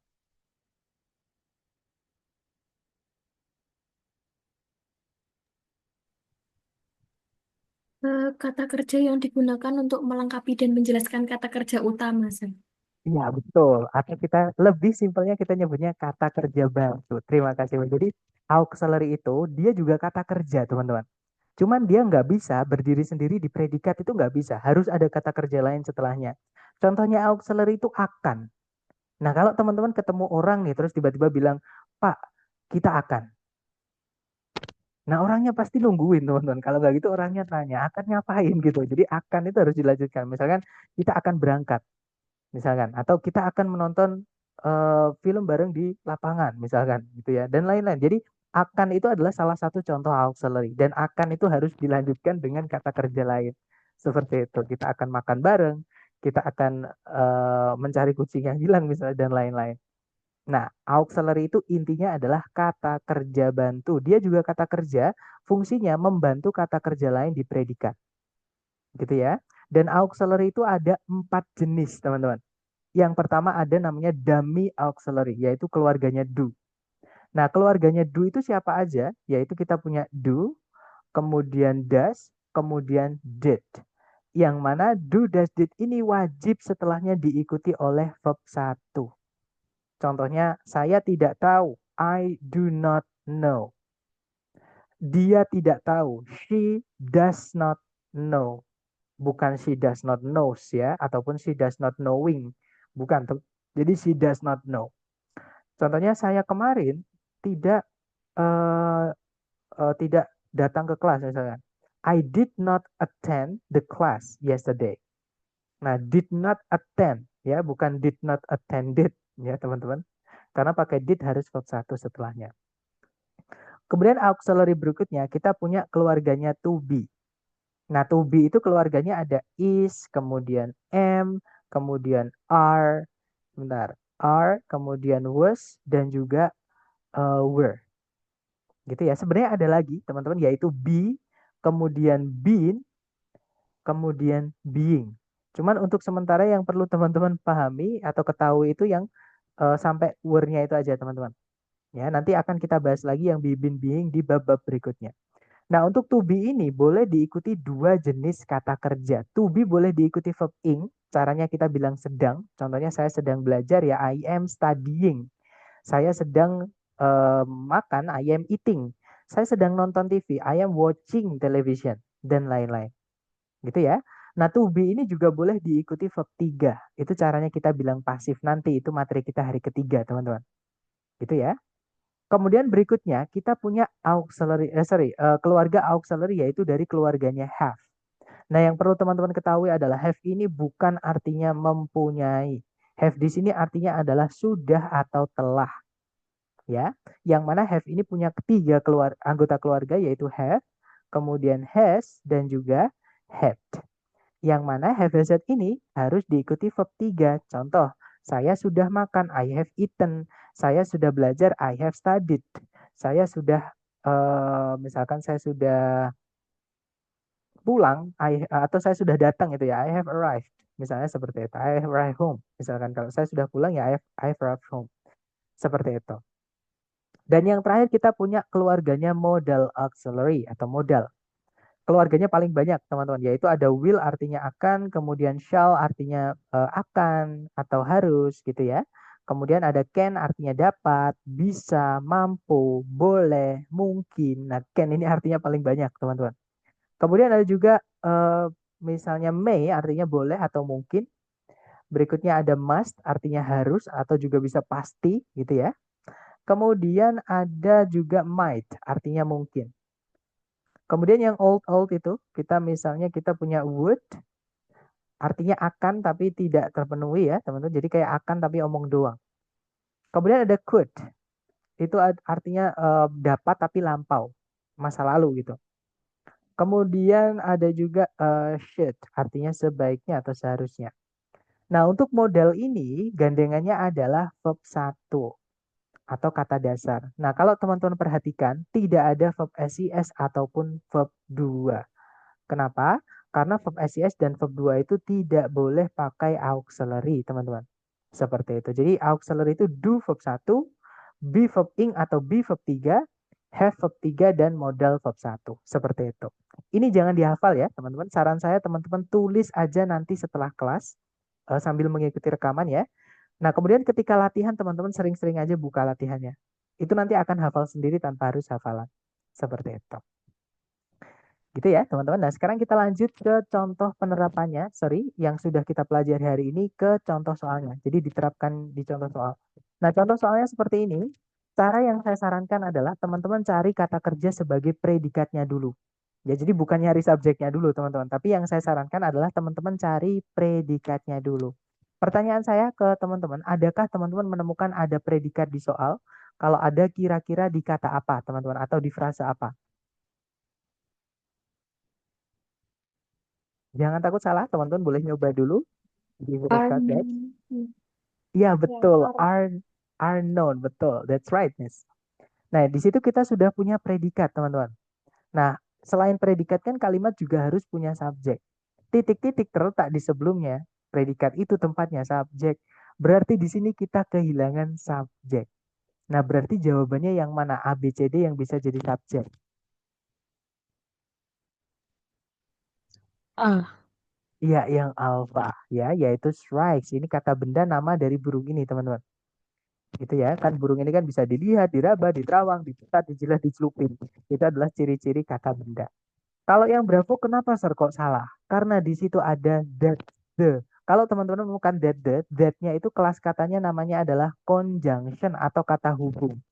Kata kerja yang digunakan untuk melengkapi dan menjelaskan kata kerja utama, Sir. Iya, betul. Atau kita lebih simpelnya kita nyebutnya kata kerja bantu. Terima kasih, Mas. Jadi auxiliary itu dia juga kata kerja, teman-teman. Cuman dia nggak bisa berdiri sendiri di predikat itu nggak bisa. Harus ada kata kerja lain setelahnya. Contohnya auxiliary itu akan. Nah, kalau teman-teman ketemu orang nih terus tiba-tiba bilang, Pak, kita akan. Nah, orangnya pasti nungguin, teman-teman. Kalau nggak gitu orangnya tanya, akan ngapain gitu. Jadi akan itu harus dilanjutkan. Misalkan kita akan berangkat, misalkan. Atau kita akan menonton film bareng di lapangan, misalkan gitu ya. Dan lain-lain. Jadi akan itu adalah salah satu contoh auxiliary. Dan akan itu harus dilanjutkan dengan kata kerja lain. Seperti itu. Kita akan makan bareng, kita akan mencari kucing yang hilang misalnya, dan lain-lain. Nah, auxiliary itu intinya adalah kata kerja bantu. Dia juga kata kerja, fungsinya membantu kata kerja lain di predikat. Gitu ya. Dan auxiliary itu ada 4 jenis, teman-teman. Yang pertama ada namanya dummy auxiliary, yaitu keluarganya do. Nah, keluarganya do itu siapa aja? Yaitu kita punya do, kemudian does, kemudian did. Yang mana do, does, did ini wajib setelahnya diikuti oleh verb satu. Contohnya, saya tidak tahu. I do not know. Dia tidak tahu. She does not know. Bukan she does not knows ya, ataupun she does not knowing. Bukan. Jadi she does not know. Contohnya saya kemarin tidak eh, tidak datang ke kelas misalnya. I did not attend the class yesterday. Nah, did not attend ya, bukan did not attended ya, teman-teman. Karena pakai did harus verb satu setelahnya. Kemudian auxiliary berikutnya kita punya keluarganya to be. Nah, to be itu keluarganya ada is, kemudian am, kemudian are, bentar, are, kemudian was, dan juga were. Gitu ya. Sebenarnya ada lagi, teman-teman, yaitu be, kemudian been, kemudian being. Cuman untuk sementara yang perlu teman-teman pahami atau ketahui itu yang sampai were-nya itu aja, teman-teman. Ya, nanti akan kita bahas lagi yang be, been, being di bab-bab berikutnya. Nah, untuk to be ini boleh diikuti dua jenis kata kerja. To be boleh diikuti verb ing, caranya kita bilang sedang. Contohnya saya sedang belajar ya, I am studying. Saya sedang makan, I am eating. Saya sedang nonton TV, I am watching television, dan lain-lain. Gitu ya. Nah, to be ini juga boleh diikuti verb 3. Itu caranya kita bilang pasif nanti. Itu materi kita hari ketiga, teman-teman. Gitu ya. Kemudian berikutnya kita punya keluarga auxiliary yaitu dari keluarganya have. Nah, yang perlu teman-teman ketahui adalah have ini bukan artinya mempunyai. Have di sini artinya adalah sudah atau telah, ya. Yang mana have ini punya ketiga anggota keluarga yaitu have, kemudian has dan juga had. Yang mana have has had ini harus diikuti verb 3. Contoh, saya sudah makan, I have eaten. Saya sudah belajar, I have studied. Saya sudah, misalkan saya sudah pulang, atau saya sudah datang itu ya, I have arrived. Misalnya seperti itu, I have arrived home. Misalkan kalau saya sudah pulang ya, I have arrived home. Seperti itu. Dan yang terakhir kita punya keluarganya modal auxiliary atau modal. Keluarganya paling banyak teman-teman, yaitu ada will artinya akan, kemudian shall artinya akan atau harus gitu ya. Kemudian ada can artinya dapat, bisa, mampu, boleh, mungkin. Nah, can ini artinya paling banyak teman-teman. Kemudian ada juga misalnya may artinya boleh atau mungkin. Berikutnya ada must artinya harus atau juga bisa pasti gitu ya. Kemudian ada juga might artinya mungkin. Kemudian yang old itu kita misalnya kita punya would artinya akan tapi tidak terpenuhi ya teman-teman. Jadi kayak akan tapi omong doang. Kemudian ada could itu artinya dapat tapi lampau masa lalu gitu. Kemudian ada juga should artinya sebaiknya atau seharusnya. Nah, untuk modal ini gandengannya adalah verb satu atau kata dasar. Nah, kalau teman-teman perhatikan tidak ada verb SIS ataupun verb 2. Kenapa? Karena verb SIS dan verb 2 itu tidak boleh pakai auxiliary, teman-teman. Seperti itu. Jadi auxiliary itu do verb satu, be verb ing atau be verb 3, have verb 3, dan modal verb satu. Seperti itu. Ini jangan dihafal ya, teman-teman. Saran saya teman-teman tulis aja nanti setelah kelas sambil mengikuti rekaman ya. Nah, kemudian ketika latihan teman-teman sering-sering aja buka latihannya. Itu nanti akan hafal sendiri tanpa harus hafalan. Seperti itu. Gitu ya, teman-teman. Nah, sekarang kita lanjut ke contoh penerapannya. Sorry, yang sudah kita pelajari hari ini ke contoh soalnya. Jadi diterapkan di contoh soal. Nah, contoh soalnya seperti ini. Cara yang saya sarankan adalah teman-teman cari kata kerja sebagai predikatnya dulu. Ya, jadi bukan nyari subjeknya dulu, teman-teman. Tapi yang saya sarankan adalah teman-teman cari predikatnya dulu. Pertanyaan saya ke teman-teman, adakah teman-teman menemukan ada predikat di soal? Kalau ada, kira-kira di kata apa, teman-teman? Atau di frasa apa? Jangan takut salah, teman-teman boleh nyoba dulu di Are, screenshot, guys. Iya, betul. are. are known. Betul, that's right, Miss. Nah, di situ kita sudah punya predikat, teman-teman. Nah, selain predikat kan kalimat juga harus punya subjek. Titik-titik terletak di sebelumnya, predikat itu tempatnya subjek. Berarti di sini kita kehilangan subjek. Nah, berarti jawabannya yang mana? A, B, C, D yang bisa jadi subjek. Ah, Iya, yang alpha. Ya, yaitu strikes. Ini kata benda nama dari burung ini, teman-teman. Gitu ya, kan burung ini kan bisa dilihat, diraba, diterawang, diputar, dijilat, dicelupin. Itu adalah ciri-ciri kata benda. Kalau yang Bravo kenapa Sir kok salah? Karena di situ ada that, the. Kalau teman-teman menemukan that-nya itu kelas katanya namanya adalah conjunction atau kata hubung.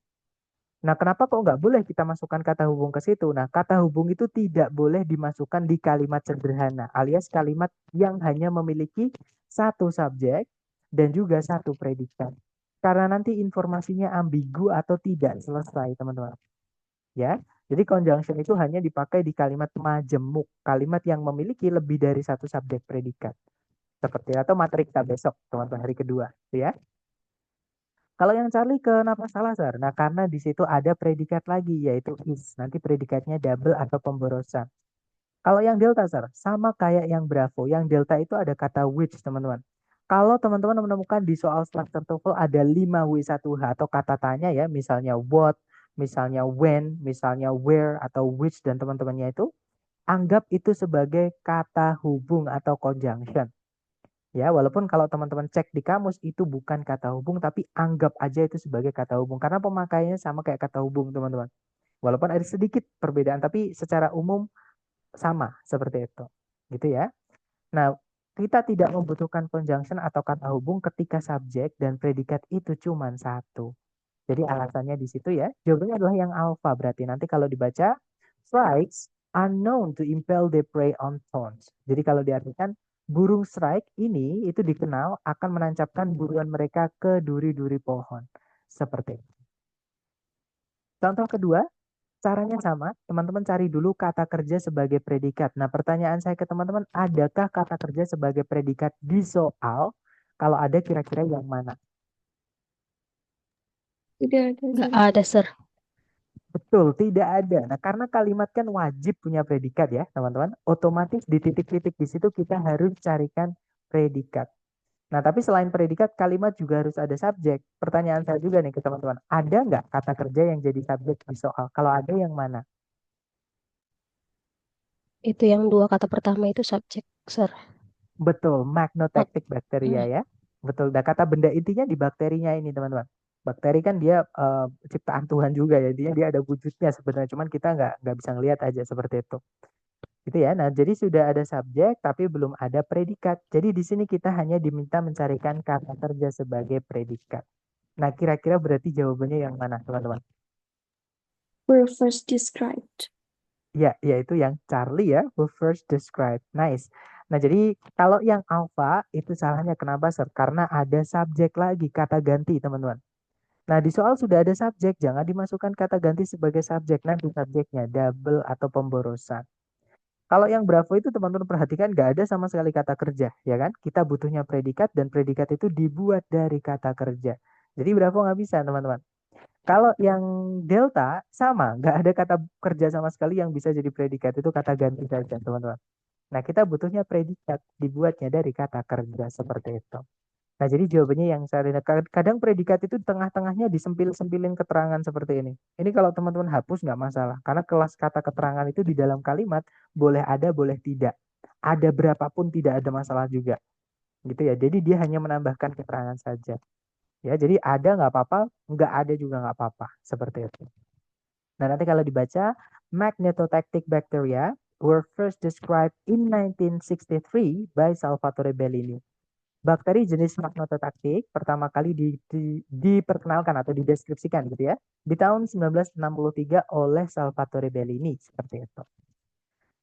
Nah, kenapa kok nggak boleh kita masukkan kata hubung ke situ? Nah, kata hubung itu tidak boleh dimasukkan di kalimat sederhana, alias kalimat yang hanya memiliki satu subjek dan juga satu predikat. Karena nanti informasinya ambigu atau tidak selesai, teman-teman. Ya, jadi conjunction itu hanya dipakai di kalimat majemuk, kalimat yang memiliki lebih dari satu subjek predikat. Seperti atau materi kita besok, teman-teman hari kedua, ya. Kalau yang Charlie kenapa salah, Sir? Nah, karena di situ ada predikat lagi, yaitu is. Nanti predikatnya double atau pemborosan. Kalau yang Delta, Sir, sama kayak yang Bravo. Yang Delta itu ada kata which, teman-teman. Kalau teman-teman menemukan di soal structure TOEFL ada 5W1H atau kata tanya ya, misalnya what, misalnya when, misalnya where, atau which, dan teman-temannya itu, anggap itu sebagai kata hubung atau conjunction. Ya, walaupun kalau teman-teman cek di kamus itu bukan kata hubung, tapi anggap aja itu sebagai kata hubung. Karena pemakaiannya sama kayak kata hubung, teman-teman. Walaupun ada sedikit perbedaan, tapi secara umum sama seperti itu. Gitu ya. Nah, kita tidak membutuhkan conjunction atau kata hubung ketika subjek dan predikat itu cuma satu. Jadi alasannya di situ ya. Jawabannya adalah yang alpha. Berarti nanti kalau dibaca, strikes are known to impel their prey on thorns. Jadi kalau diartikan, burung strike ini itu dikenal akan menancapkan buruan mereka ke duri-duri pohon. Seperti itu. Contoh kedua, caranya sama. Teman-teman cari dulu kata kerja sebagai predikat. Nah, pertanyaan saya ke teman-teman, adakah kata kerja sebagai predikat di soal? Kalau ada, kira-kira yang mana? Tidak ada, nggak Sir. ada, Sir. Betul, tidak ada. Nah, karena kalimat kan wajib punya predikat ya, teman-teman. Otomatis di titik-titik di situ kita harus carikan predikat. Nah, tapi selain predikat, kalimat juga harus ada subjek. Pertanyaan saya juga nih ke teman-teman, ada nggak kata kerja yang jadi subjek di soal? Kalau ada, yang mana? Itu yang dua kata pertama itu subjek, Sir. Betul, Oh, magnetactic bacteria ya. Betul, nah kata benda intinya di bakterinya ini, teman-teman. Bakteri kan dia ciptaan Tuhan juga ya, dia ada wujudnya sebenarnya, cuman kita nggak bisa ngelihat aja seperti itu. Gitu ya. Nah, jadi sudah ada subjek tapi belum ada predikat. Jadi di sini kita hanya diminta mencarikan kata kerja sebagai predikat. Nah, kira-kira berarti jawabannya yang mana, teman-teman? Were first described. Ya, yaitu yang Charlie ya, who first described. Nice. Nah, jadi kalau yang alpha itu salahnya kenapa, Sir? Karena ada subjek lagi, kata ganti, teman-teman. Nah, di soal sudah ada subjek, jangan dimasukkan kata ganti sebagai subjek. Nanti subjeknya double atau pemborosan. Kalau yang Bravo itu teman-teman perhatikan nggak ada sama sekali kata kerja, ya kan? Kita butuhnya predikat dan predikat itu dibuat dari kata kerja. Jadi Bravo nggak bisa, teman-teman. Kalau yang Delta sama, nggak ada kata kerja sama sekali yang bisa jadi predikat, itu kata ganti saja, teman-teman. Nah, kita butuhnya predikat dibuatnya dari kata kerja seperti itu. Nah, jadi jawabannya yang saya lihat, kadang predikat itu tengah-tengahnya disempil-sempilin keterangan seperti ini. Ini kalau teman-teman hapus nggak masalah, karena kelas kata keterangan itu di dalam kalimat boleh ada, boleh tidak. Ada berapapun tidak ada masalah juga. Gitu ya. Jadi dia hanya menambahkan keterangan saja. Ya, jadi ada nggak apa-apa, nggak ada juga nggak apa-apa. Seperti itu. Nah, nanti kalau dibaca, magnetotactic bacteria were first described in 1963 by Salvatore Bellini. Bakteri jenis magnetotaktik pertama kali diperkenalkan atau dideskripsikan gitu ya di tahun 1963 oleh Salvatore Bellini seperti itu.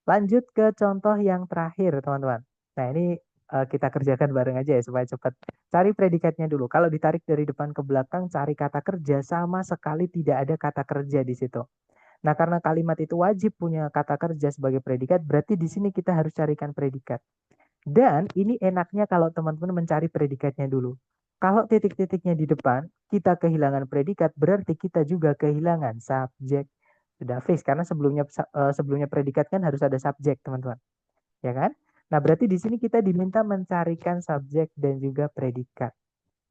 Lanjut ke contoh yang terakhir, teman-teman. Nah, ini kita kerjakan bareng aja ya supaya cepat. Cari predikatnya dulu. Kalau ditarik dari depan ke belakang, cari kata kerja, sama sekali tidak ada kata kerja di situ. Nah, karena kalimat itu wajib punya kata kerja sebagai predikat, berarti di sini kita harus carikan predikat. Dan ini enaknya kalau teman-teman mencari predikatnya dulu. Kalau titik-titiknya di depan, kita kehilangan predikat, berarti kita juga kehilangan subjek. Sudah fix, karena sebelumnya predikat kan harus ada subjek, teman-teman. Ya kan? Nah, berarti di sini kita diminta mencarikan subjek dan juga predikat.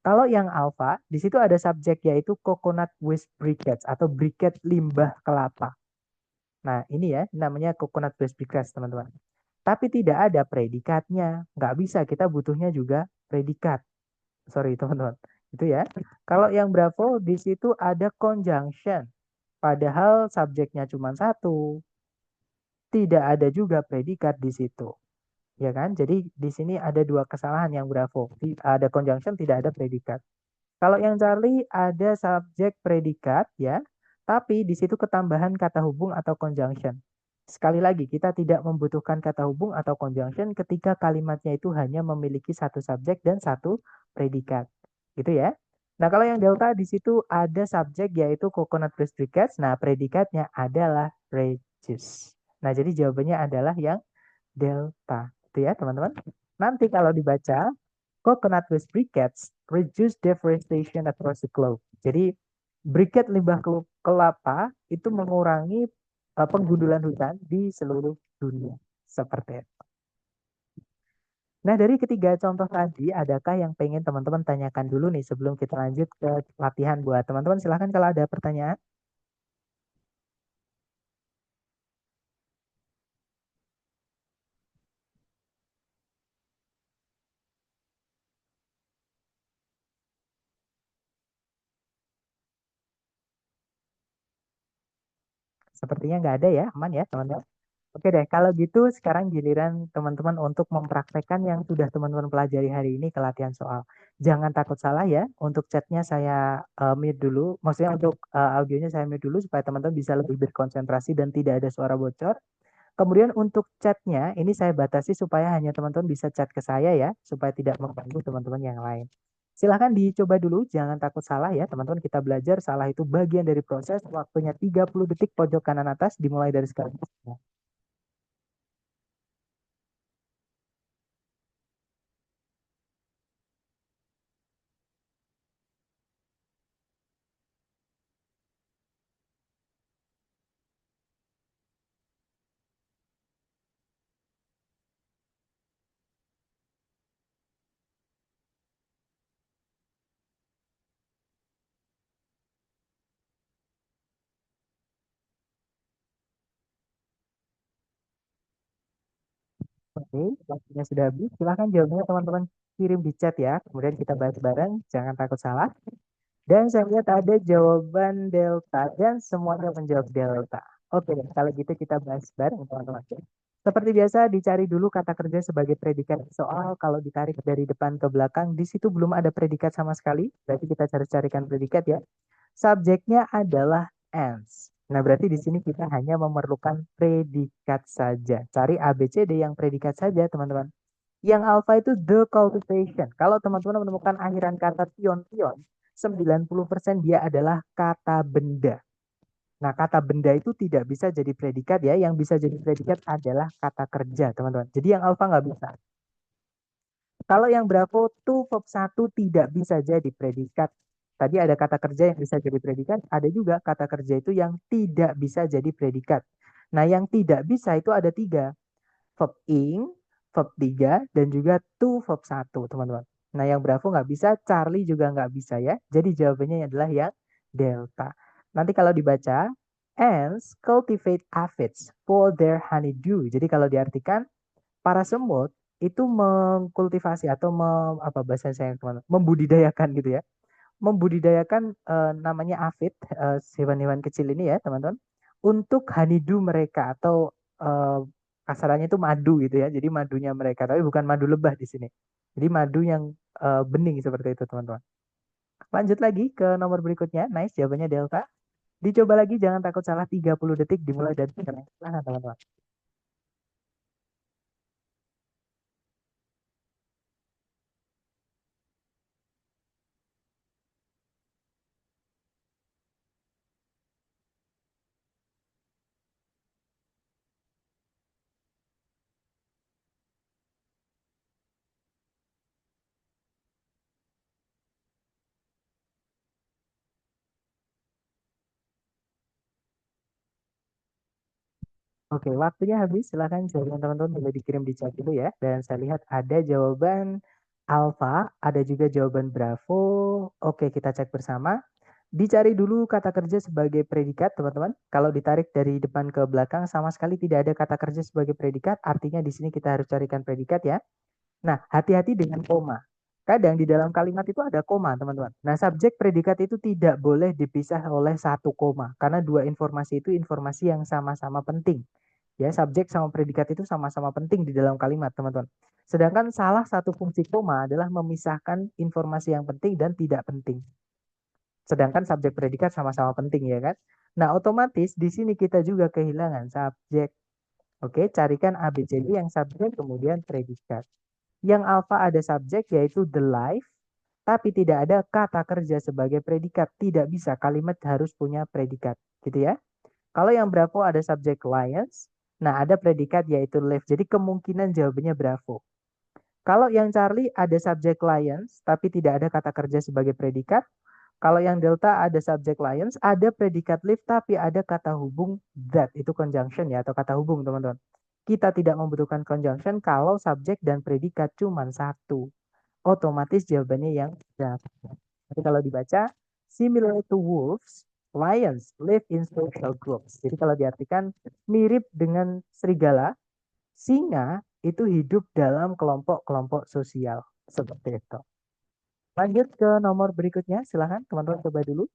Kalau yang alpha, di situ ada subjek yaitu coconut waste briquettes atau briquette limbah kelapa. Nah, ini ya namanya coconut waste briquettes, teman-teman. Tapi tidak ada predikatnya. Nggak bisa, kita butuhnya juga predikat. Sorry, teman-teman. Itu ya. Kalau yang Bravo, di situ ada conjunction. Padahal subjeknya cuma satu. Tidak ada juga predikat di situ. Ya kan? Jadi di sini ada dua kesalahan yang Bravo. Ada conjunction, tidak ada predikat. Kalau yang Charlie ada subjek predikat ya, tapi di situ ketambahan kata hubung atau conjunction. Sekali lagi, kita tidak membutuhkan kata hubung atau conjunction ketika kalimatnya itu hanya memiliki satu subjek dan satu predikat. Gitu ya. Nah, kalau yang delta di situ ada subjek yaitu coconut plus briquettes. Nah, predikatnya adalah reduce. Nah, jadi jawabannya adalah yang delta. Itu ya, teman-teman. Nanti kalau dibaca coconut waste briquettes reduce deforestation across the globe. Jadi briquette limbah kelapa itu mengurangi penggundulan hutan di seluruh dunia. Seperti itu. Nah, dari ketiga contoh tadi, adakah yang pengen teman-teman tanyakan dulu nih sebelum kita lanjut ke latihan buat teman-teman? Silahkan kalau ada pertanyaan. Sepertinya nggak ada ya, aman ya teman-teman. Oke deh, kalau gitu sekarang giliran teman-teman untuk mempraktekkan yang sudah teman-teman pelajari hari ini ke latihan soal. Jangan takut salah ya, untuk chatnya saya mute dulu, maksudnya untuk audionya saya mute dulu supaya teman-teman bisa lebih berkonsentrasi dan tidak ada suara bocor. Kemudian untuk chatnya, ini saya batasi supaya hanya teman-teman bisa chat ke saya ya, supaya tidak mengganggu teman-teman yang lain. Silahkan dicoba dulu, jangan takut salah ya teman-teman, kita belajar salah itu bagian dari proses, waktunya 30 detik pojok kanan atas, dimulai dari sekarang. Oke, waktunya sudah habis. Silahkan jawabannya teman-teman kirim di chat ya. Kemudian kita bahas bareng, jangan takut salah. Dan saya lihat ada jawaban delta dan semuanya menjawab delta. Oke, deh, kalau gitu kita bahas bareng teman-teman. Seperti biasa, dicari dulu kata kerja sebagai predikat soal. Kalau ditarik dari depan ke belakang, di situ belum ada predikat sama sekali. Berarti kita cari-carikan predikat ya. Subjeknya adalah ends. Nah, berarti di sini kita hanya memerlukan predikat saja. Cari A, B, C, D yang predikat saja, teman-teman. Yang alpha itu the cultivation. Kalau teman-teman menemukan akhiran kata pion-pion, 90% dia adalah kata benda. Nah, kata benda itu tidak bisa jadi predikat ya. Yang bisa jadi predikat adalah kata kerja, teman-teman. Jadi yang alpha nggak bisa. Kalau yang Bravo to verb 1 tidak bisa jadi predikat. Tadi ada kata kerja yang bisa jadi predikat, ada juga kata kerja itu yang tidak bisa jadi predikat. Nah, yang tidak bisa itu ada tiga. Verb ing, verb 3, dan juga to verb 1, teman-teman. Nah, yang Bravo nggak bisa, Charlie juga nggak bisa ya. Jadi jawabannya adalah yang delta. Nanti kalau dibaca, ants cultivate aphids for their honeydew. Jadi kalau diartikan, para semut itu mengkultivasi atau apa bahasa saya teman membudidayakan gitu ya, membudidayakan namanya aphid, hewan-hewan kecil ini ya teman-teman, untuk honeydew mereka atau kasarannya itu madu gitu ya, jadi madunya mereka, tapi bukan madu lebah di sini, jadi madu yang bening seperti itu teman-teman. Lanjut lagi ke nomor berikutnya. Nice, jawabannya delta. Dicoba lagi, jangan takut salah. 30 detik dimulai dari sekarang. Silahkan teman-teman. Oke, waktunya habis. Silakan jawaban teman-teman boleh dikirim di chat dulu ya. Dan saya lihat ada jawaban Alfa, ada juga jawaban Bravo. Oke, kita cek bersama. Dicari dulu kata kerja sebagai predikat, teman-teman. Kalau ditarik dari depan ke belakang sama sekali tidak ada kata kerja sebagai predikat, artinya di sini kita harus carikan predikat ya. Nah, hati-hati dengan koma. Kadang di dalam kalimat itu ada koma, teman-teman. Nah, subjek predikat itu tidak boleh dipisah oleh satu koma, karena dua informasi itu informasi yang sama-sama penting. Ya, subjek sama predikat itu sama-sama penting di dalam kalimat, teman-teman. Sedangkan salah satu fungsi koma adalah memisahkan informasi yang penting dan tidak penting. Sedangkan subjek predikat sama-sama penting ya kan. Nah, otomatis di sini kita juga kehilangan subjek. Oke, carikan ABCD yang subjek kemudian predikat. Yang alfa ada subjek yaitu the life, tapi tidak ada kata kerja sebagai predikat. Tidak bisa, kalimat harus punya predikat. Gitu ya. Kalau yang Bravo ada subjek lions, nah ada predikat yaitu live. Jadi kemungkinan jawabannya Bravo. Kalau yang Charlie ada subjek lions, tapi tidak ada kata kerja sebagai predikat. Kalau yang Delta ada subjek lions, ada predikat live, tapi ada kata hubung that. Itu conjunction ya, atau kata hubung teman-teman. Kita tidak membutuhkan conjunction kalau subjek dan predikat cuma satu. Otomatis jawabannya yang that. Tapi kalau dibaca, similar to wolves, lions live in social groups. Jadi kalau diartikan mirip dengan serigala, singa itu hidup dalam kelompok-kelompok sosial. Seperti itu. Lanjut ke nomor berikutnya, silahkan teman-teman coba dulu.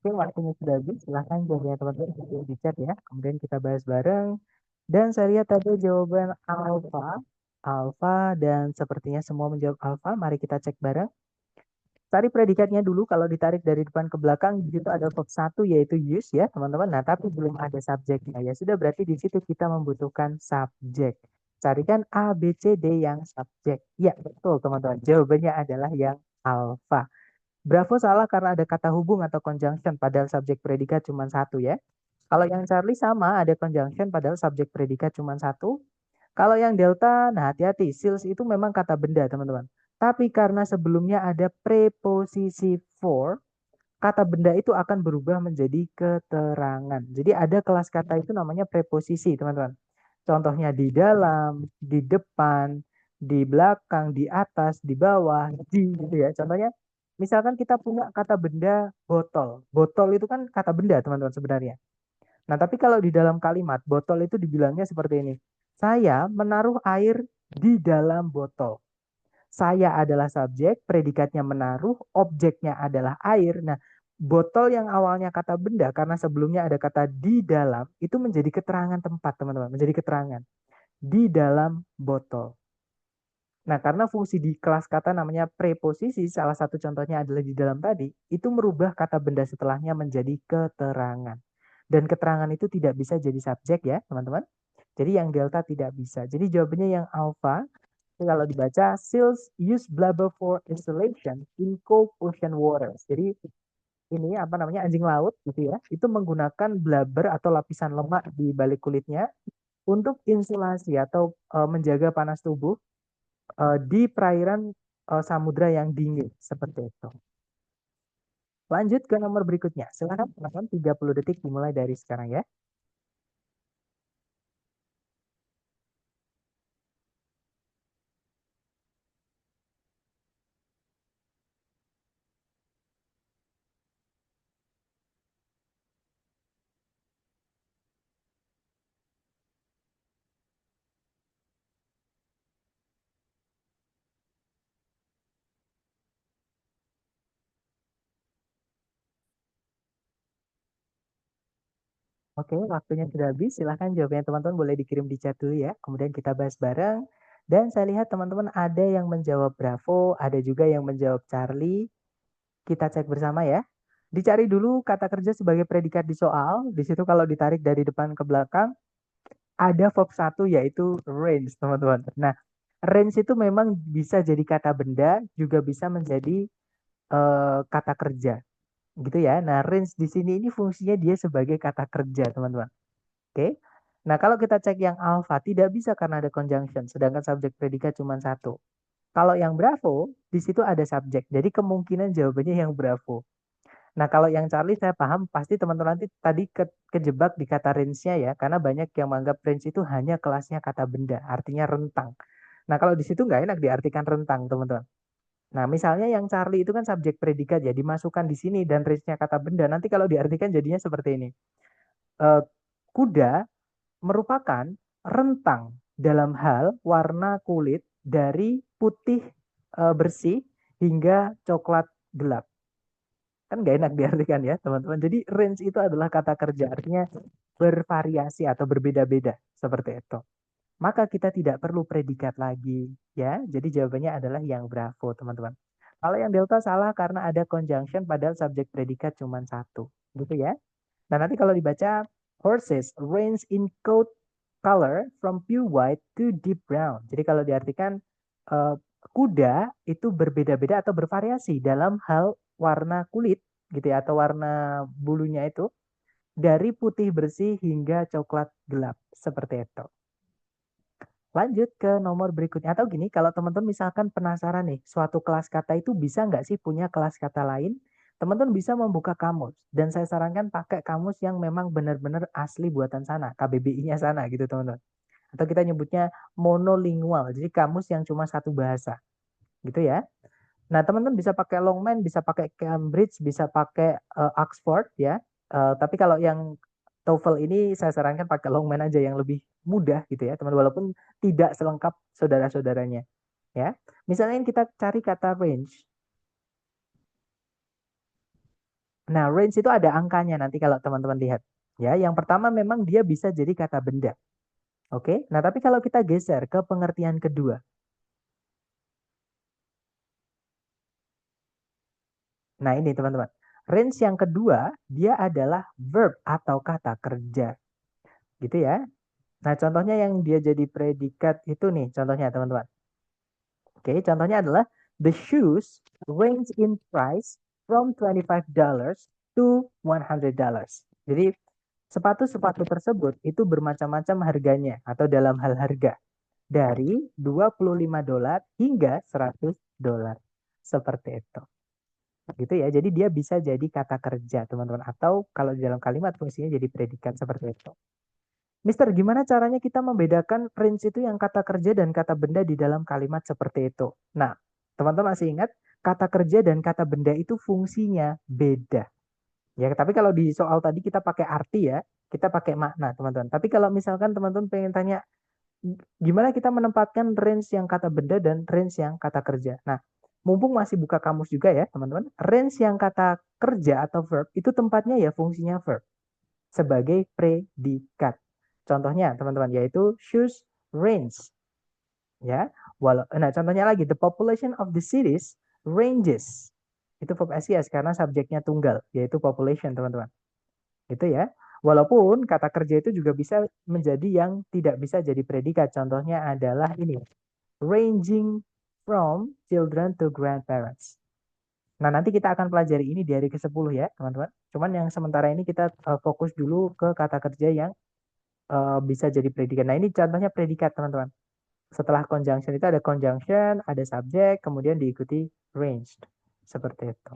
Oke, waktunya sudah habis. Silahkan jawabannya teman-teman di chat ya. Kemudian kita bahas bareng. Dan saya lihat tadi jawaban alfa. Alfa dan sepertinya semua menjawab alfa. Mari kita cek bareng. Cari predikatnya dulu. Kalau ditarik dari depan ke belakang, di situ ada verb satu yaitu use ya teman-teman. Nah, tapi belum ada subjeknya. Ya sudah, berarti di situ kita membutuhkan subjek. Carikan A, B, C, D yang subjek. Ya, betul teman-teman. Jawabannya adalah yang alfa. Bravo salah karena ada kata hubung atau conjunction padahal subjek predikat cuma satu ya. Kalau yang Charlie sama ada conjunction padahal subjek predikat cuma satu. Kalau yang Delta, nah hati-hati, seals itu memang kata benda teman-teman. Tapi karena sebelumnya ada preposisi for, kata benda itu akan berubah menjadi keterangan. Jadi ada kelas kata itu namanya preposisi teman-teman. Contohnya di dalam, di depan, di belakang, di atas, di bawah, di gitu ya. Contohnya misalkan kita punya kata benda botol. Botol itu kan kata benda teman-teman sebenarnya. Nah, tapi kalau di dalam kalimat botol itu dibilangnya seperti ini. Saya menaruh air di dalam botol. Saya adalah subjek, predikatnya menaruh, objeknya adalah air. Nah, botol yang awalnya kata benda karena sebelumnya ada kata di dalam itu menjadi keterangan tempat, teman-teman, menjadi keterangan di dalam botol. Nah, karena fungsi di kelas kata namanya preposisi, salah satu contohnya adalah di dalam tadi, itu merubah kata benda setelahnya menjadi keterangan. Dan keterangan itu tidak bisa jadi subjek ya, teman-teman. Jadi yang delta tidak bisa. Jadi jawabannya yang alpha. Kalau dibaca, seals use blubber for insulation in cold ocean waters. Jadi ini apa namanya anjing laut gitu ya, itu menggunakan blubber atau lapisan lemak di balik kulitnya untuk insulasi atau menjaga panas tubuh di perairan samudra yang dingin seperti itu. Lanjut ke nomor berikutnya. Silakan teman-teman, 30 detik dimulai dari sekarang ya. Oke, waktunya sudah habis. Silahkan jawabannya teman-teman boleh dikirim di chat dulu ya. Kemudian kita bahas bareng. Dan saya lihat teman-teman ada yang menjawab Bravo, ada juga yang menjawab Charlie. Kita cek bersama ya. Dicari dulu kata kerja sebagai predikat di soal. Di situ kalau ditarik dari depan ke belakang, ada verb satu yaitu range, teman-teman. Nah, range itu memang bisa jadi kata benda, juga bisa menjadi kata kerja, gitu ya. Nah, range di sini ini fungsinya dia sebagai kata kerja, teman-teman. Oke. Nah, kalau kita cek yang alpha tidak bisa karena ada conjunction, sedangkan subjek predikat cuma satu. Kalau yang bravo, di situ ada subjek. Jadi kemungkinan jawabannya yang bravo. Nah, kalau yang Charlie saya paham, pasti teman-teman nanti tadi kejebak di kata range-nya ya, karena banyak yang menganggap range itu hanya kelasnya kata benda, artinya rentang. Nah, kalau di situ nggak enak diartikan rentang, teman-teman. Nah, misalnya yang Charlie itu kan subjek predikat ya, dimasukkan di sini dan range-nya kata benda. Nanti kalau diartikan jadinya seperti ini. Kuda merupakan rentang dalam hal warna kulit dari putih bersih hingga coklat gelap. Kan nggak enak diartikan ya, teman-teman. Jadi range itu adalah kata kerja, artinya bervariasi atau berbeda-beda seperti itu. Maka kita tidak perlu predikat lagi ya. Jadi jawabannya adalah yang bravo, teman-teman. Kalau yang delta salah karena ada conjunction padahal subjek predikat cuma satu, gitu ya. Nah, nanti kalau dibaca horses range in coat color from pure white to deep brown. Jadi kalau diartikan kuda itu berbeda-beda atau bervariasi dalam hal warna kulit gitu ya atau warna bulunya itu dari putih bersih hingga coklat gelap seperti itu. Lanjut ke nomor berikutnya. Atau gini, kalau teman-teman misalkan penasaran nih, suatu kelas kata itu bisa nggak sih punya kelas kata lain? Teman-teman bisa membuka kamus. Dan saya sarankan pakai kamus yang memang benar-benar asli buatan sana, KBBI-nya sana gitu teman-teman. Atau kita nyebutnya monolingual, jadi kamus yang cuma satu bahasa. Gitu ya. Nah, teman-teman bisa pakai Longman, bisa pakai Cambridge, bisa pakai Oxford ya. Tapi kalau yang TOEFL ini saya sarankan pakai Longman aja yang lebih mudah gitu ya, teman. Walaupun tidak selengkap saudara-saudaranya ya. Misalnya kita cari kata range. Nah, range itu ada angkanya nanti kalau teman-teman lihat. Ya, yang pertama memang dia bisa jadi kata benda. Oke. Nah, tapi kalau kita geser ke pengertian kedua. Nah, ini teman-teman. Range yang kedua, dia adalah verb atau kata kerja. Gitu ya. Nah, contohnya yang dia jadi predikat itu nih, contohnya teman-teman. Oke, contohnya adalah the shoes range in price from $25 to $100. Jadi, sepatu-sepatu tersebut itu bermacam-macam harganya atau dalam hal harga dari $25 hingga $100. Seperti itu. Gitu ya. Jadi dia bisa jadi kata kerja, teman-teman. Atau kalau di dalam kalimat fungsinya jadi predikat seperti itu. Mister, gimana caranya kita membedakan range itu yang kata kerja dan kata benda di dalam kalimat seperti itu? Nah, teman-teman masih ingat, kata kerja dan kata benda itu fungsinya beda. Ya, tapi kalau di soal tadi kita pakai arti ya, kita pakai makna, teman-teman. Tapi kalau misalkan teman-teman pengen tanya, gimana kita menempatkan range yang kata benda dan range yang kata kerja? Nah, mumpung masih buka kamus juga ya, teman-teman. Range yang kata kerja atau verb, itu tempatnya ya fungsinya verb sebagai predikat. Contohnya teman-teman yaitu shoes range ya. Nah contohnya lagi the population of the cities ranges. Itu verb SES karena subjeknya tunggal yaitu population teman-teman. Itu ya. Walaupun kata kerja itu juga bisa menjadi yang tidak bisa jadi predikat. Contohnya adalah ini. Ranging from children to grandparents. Nah, nanti kita akan pelajari ini di hari ke-10 ya, teman-teman. Cuman yang sementara ini kita fokus dulu ke kata kerja yang bisa jadi predikat. Nah, ini contohnya predikat, teman-teman. Setelah conjunction itu ada conjunction, ada subjek, kemudian diikuti range. Seperti itu.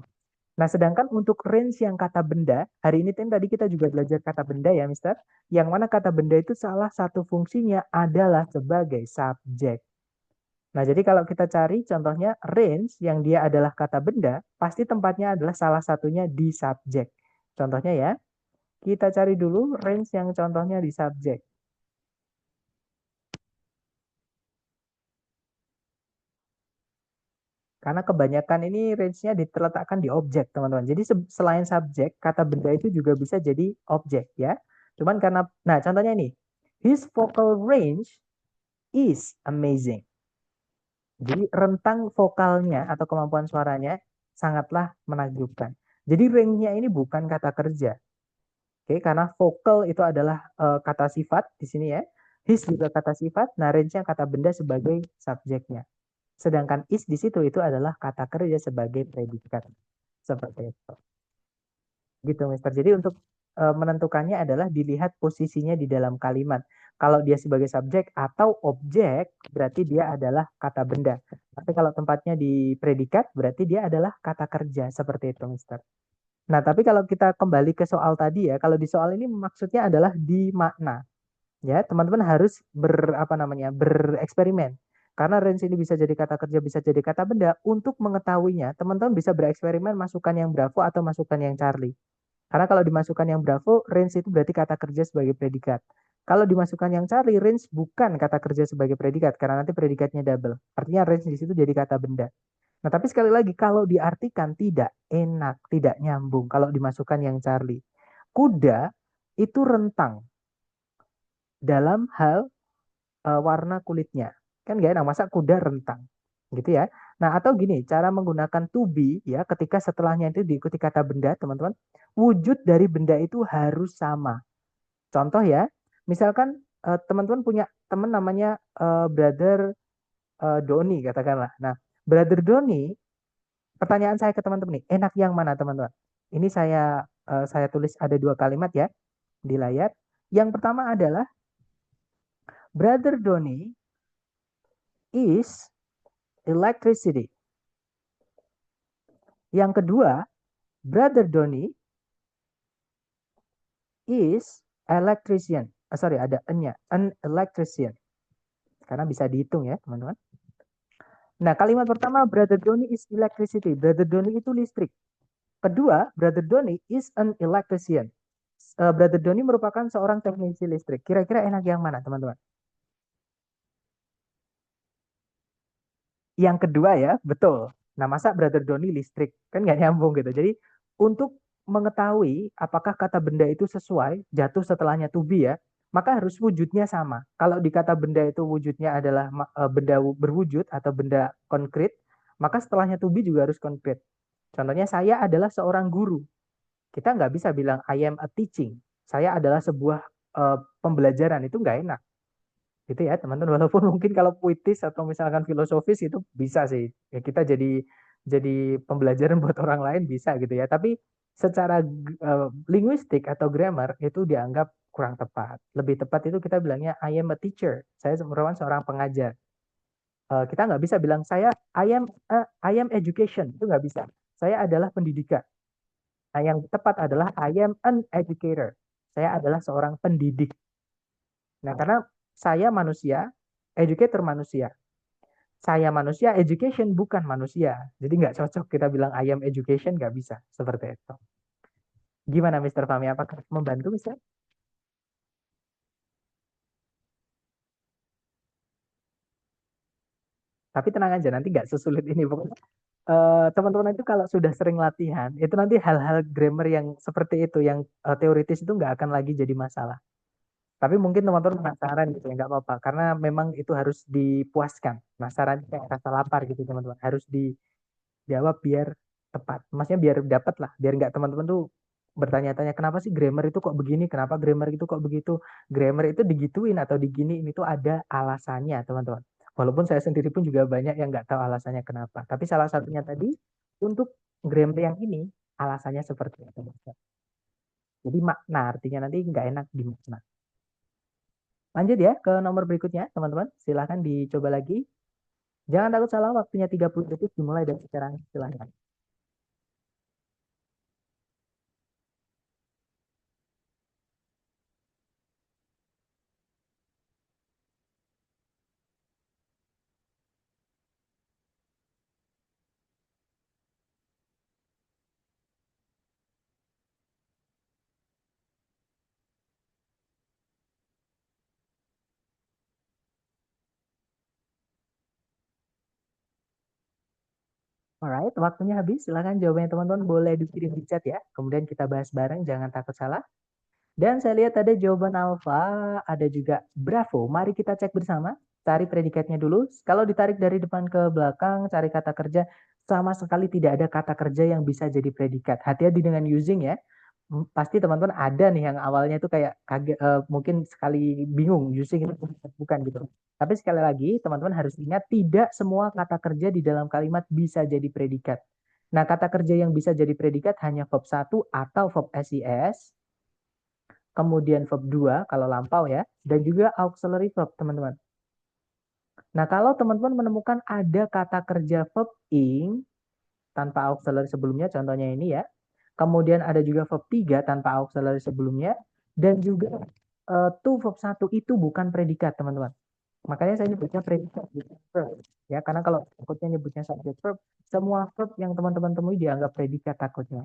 Nah, sedangkan untuk range yang kata benda, hari ini tadi kita juga belajar kata benda ya, Mister. Yang mana kata benda itu salah satu fungsinya adalah sebagai subjek. Nah, jadi kalau kita cari contohnya range yang dia adalah kata benda, pasti tempatnya adalah salah satunya di subjek. Contohnya ya, kita cari dulu range yang contohnya di subjek. Karena kebanyakan ini range-nya diletakkan di objek, teman-teman. Jadi selain subjek, kata benda itu juga bisa jadi objek ya. Cuman karena, nah contohnya ini, his vocal range is amazing. Jadi rentang vokalnya atau kemampuan suaranya sangatlah menakjubkan. Jadi range-nya ini bukan kata kerja. Oke, karena vokal itu adalah kata sifat di sini ya. His juga kata sifat, nah range-nya kata benda sebagai subjeknya. Sedangkan is di situ itu adalah kata kerja sebagai predikat. Seperti itu. Gitu, Mister. Jadi untuk menentukannya adalah dilihat posisinya di dalam kalimat. Kalau dia sebagai subjek atau objek, berarti dia adalah kata benda. Tapi kalau tempatnya di predikat, berarti dia adalah kata kerja. Seperti itu, Mister. Nah, tapi kalau kita kembali ke soal tadi ya, kalau di soal ini maksudnya adalah di makna. Ya, teman-teman harus bereksperimen. Karena range ini bisa jadi kata kerja, bisa jadi kata benda. Untuk mengetahuinya, teman-teman bisa bereksperimen masukkan yang Bravo atau masukkan yang Charlie. Karena kalau dimasukkan yang Bravo, range itu berarti kata kerja sebagai predikat. Kalau dimasukkan yang Charlie, range bukan kata kerja sebagai predikat, karena nanti predikatnya double. Artinya range di situ jadi kata benda. Nah, tapi sekali lagi, kalau diartikan tidak enak, tidak nyambung, kalau dimasukkan yang Charlie. Kuda itu rentang dalam hal warna kulitnya. Kan gak enak, masa kuda rentang. Gitu ya. Nah, atau gini, cara menggunakan to be, ya, ketika setelahnya itu diikuti kata benda, teman-teman, wujud dari benda itu harus sama. Contoh ya, misalkan teman-teman punya teman namanya Brother Doni, katakanlah. Nah, Brother Doni, pertanyaan saya ke teman-teman nih, enak yang mana teman-teman? Ini saya tulis ada 2 kalimat ya di layar. Yang pertama adalah Brother Doni is electricity. Yang kedua, Brother Doni is electrician. Sorry, ada n-nya, an electrician. Karena bisa dihitung ya, teman-teman. Nah, kalimat pertama, Brother Doni is electricity. Brother Doni itu listrik. Kedua, Brother Doni is an electrician. Brother Doni merupakan seorang teknisi listrik. Kira-kira enak yang mana, teman-teman? Yang kedua ya, betul. Nah, masa Brother Doni listrik? Kan nggak nyambung gitu. Jadi, untuk mengetahui apakah kata benda itu sesuai, jatuh setelahnya to be ya, maka harus wujudnya sama. Kalau di kata benda itu wujudnya adalah benda berwujud atau benda konkret, maka setelahnya to be juga harus konkret. Contohnya, saya adalah seorang guru. Kita nggak bisa bilang I am a teaching. Saya adalah sebuah pembelajaran. Itu nggak enak. Gitu ya, teman-teman. Walaupun mungkin kalau puitis atau misalkan filosofis itu bisa sih. Ya, kita jadi pembelajaran buat orang lain bisa gitu ya. Tapi secara linguistik atau grammar itu dianggap kurang tepat. Lebih tepat itu kita bilangnya I am a teacher. Saya merupakan seorang pengajar. Kita nggak bisa bilang I am education. Itu nggak bisa. Saya adalah pendidikan. Nah, yang tepat adalah I am an educator. Saya adalah seorang pendidik. Nah, karena saya manusia, educator manusia. Saya manusia, education bukan manusia. Jadi nggak cocok kita bilang I am education, nggak bisa. Seperti itu. Gimana Mr. Fahmi? Apakah membantu Mr.? Tapi tenang aja, nanti nggak sesulit ini. Pokoknya teman-teman itu kalau sudah sering latihan, itu nanti hal-hal grammar yang seperti itu, yang teoritis itu nggak akan lagi jadi masalah. Tapi mungkin teman-teman penasaran gitu ya, nggak apa-apa. Karena memang itu harus dipuaskan. Penasaran kayak rasa lapar gitu teman-teman. Harus dijawab biar tepat. Maksudnya biar dapat lah. Biar nggak teman-teman tuh bertanya-tanya, kenapa sih grammar itu kok begini? Kenapa grammar itu kok begitu? Grammar itu digituin atau diginiin itu ada alasannya teman-teman. Walaupun saya sendiri pun juga banyak yang nggak tahu alasannya kenapa. Tapi salah satunya tadi, untuk grammar yang ini, alasannya seperti itu. Jadi makna artinya nanti nggak enak di makna. Lanjut ya ke nomor berikutnya, teman-teman. Silahkan dicoba lagi. Jangan takut salah, waktunya 30 detik dimulai dari sekarang. Silahkan. Alright, waktunya habis. Silahkan jawabannya teman-teman boleh dikirim di chat ya. Kemudian kita bahas bareng, jangan takut salah. Dan saya lihat ada jawaban alfa, ada juga bravo. Mari kita cek bersama. Cari predikatnya dulu. Kalau ditarik dari depan ke belakang, cari kata kerja, sama sekali tidak ada kata kerja yang bisa jadi predikat. Hati-hati dengan using ya. Pasti teman-teman ada nih yang awalnya itu kayak kaget, mungkin sekali bingung using itu bukan gitu. Tapi sekali lagi teman-teman harus ingat tidak semua kata kerja di dalam kalimat bisa jadi predikat. Nah, kata kerja yang bisa jadi predikat hanya verb 1 atau verb SIS, kemudian verb 2 kalau lampau ya, dan juga auxiliary verb, teman-teman. Nah, kalau teman-teman menemukan ada kata kerja verb ing tanpa auxiliary sebelumnya, contohnya ini ya. Kemudian ada juga verb 3 tanpa auxiliary sebelumnya. Dan juga to verb 1 itu bukan predikat, teman-teman. Makanya saya nyebutnya predikat, bukan verb. Ya, karena kalau takutnya nyebutnya subject verb, semua verb yang teman-teman temui dianggap predikat takutnya.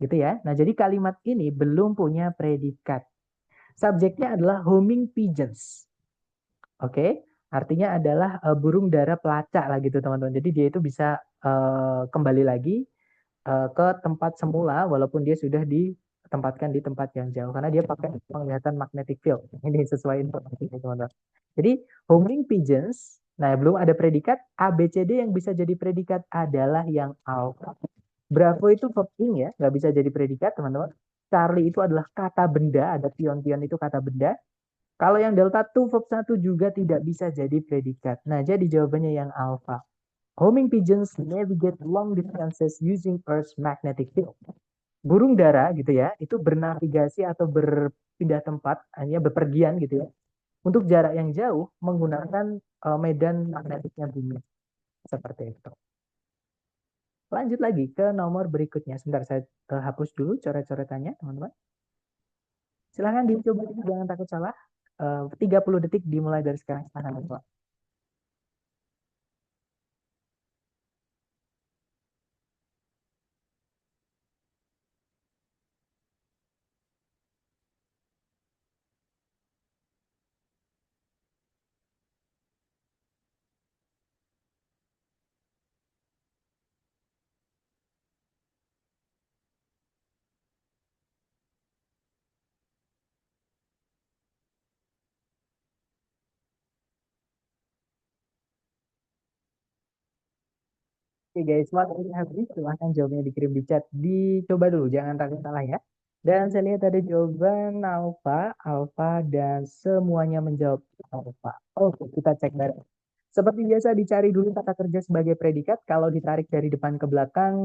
Gitu ya. Nah, jadi kalimat ini belum punya predikat. Subjeknya adalah homing pigeons. Oke, artinya adalah burung dara pelacak lah gitu teman-teman. Jadi dia itu bisa kembali lagi ke tempat semula walaupun dia sudah ditempatkan di tempat yang jauh karena dia pakai penglihatan magnetic field. Ini sesuai informasi teman-teman. Jadi homing pigeons, nah belum ada predikat, ABCD yang bisa jadi predikat adalah yang alpha. Bravo itu verb ing ya, nggak bisa jadi predikat teman-teman. Charlie itu adalah kata benda, ada pion-pion itu kata benda. Kalau yang delta 2 verb 1 juga tidak bisa jadi predikat. Nah, jadi jawabannya yang alpha. Homing pigeons navigate long distances using Earth's magnetic field. Burung dara gitu ya, itu bernavigasi atau berpindah tempat, hanya bepergian gitu ya, untuk jarak yang jauh menggunakan medan magnetiknya bumi. Seperti itu. Lanjut lagi ke nomor berikutnya. Sebentar, saya hapus dulu coret-coretannya, teman-teman. Silahkan dicoba, jangan takut salah. 30 detik dimulai dari sekarang. Silahkan, Oke guys, waktu ini habis, silahkan jawabnya dikirim di chat. Dicoba dulu, jangan takut salah ya. Dan saya lihat ada jawaban alfa, alfa, dan semuanya menjawab alfa. Oke, kita cek bareng. Seperti biasa dicari dulu kata kerja sebagai predikat. Kalau ditarik dari depan ke belakang,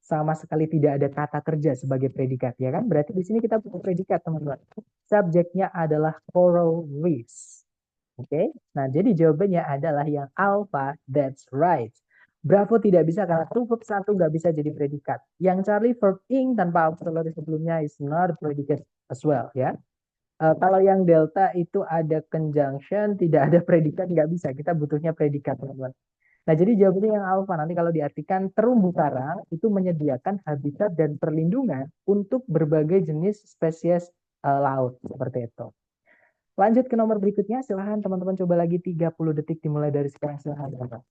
sama sekali tidak ada kata kerja sebagai predikat, ya kan? Berarti di sini kita butuh predikat, teman-teman. Subjeknya adalah coral reefs. Oke, nah jadi jawabannya adalah yang alpha, that's right. Bravo tidak bisa karena to verb 1 nggak bisa jadi predikat. Yang Charlie verb ing tanpa auxiliary sebelumnya is not predicate as well ya. Kalau yang delta itu ada conjunction, tidak ada predikat, nggak bisa. Kita butuhnya predikat, teman-teman. Nah, jadi jawabannya yang alpha. Nanti kalau diartikan terumbu karang itu menyediakan habitat dan perlindungan untuk berbagai jenis spesies laut. Seperti itu. Lanjut ke nomor berikutnya. Silahkan teman-teman coba lagi 30 detik dimulai dari sekarang. Silahkan, teman-teman.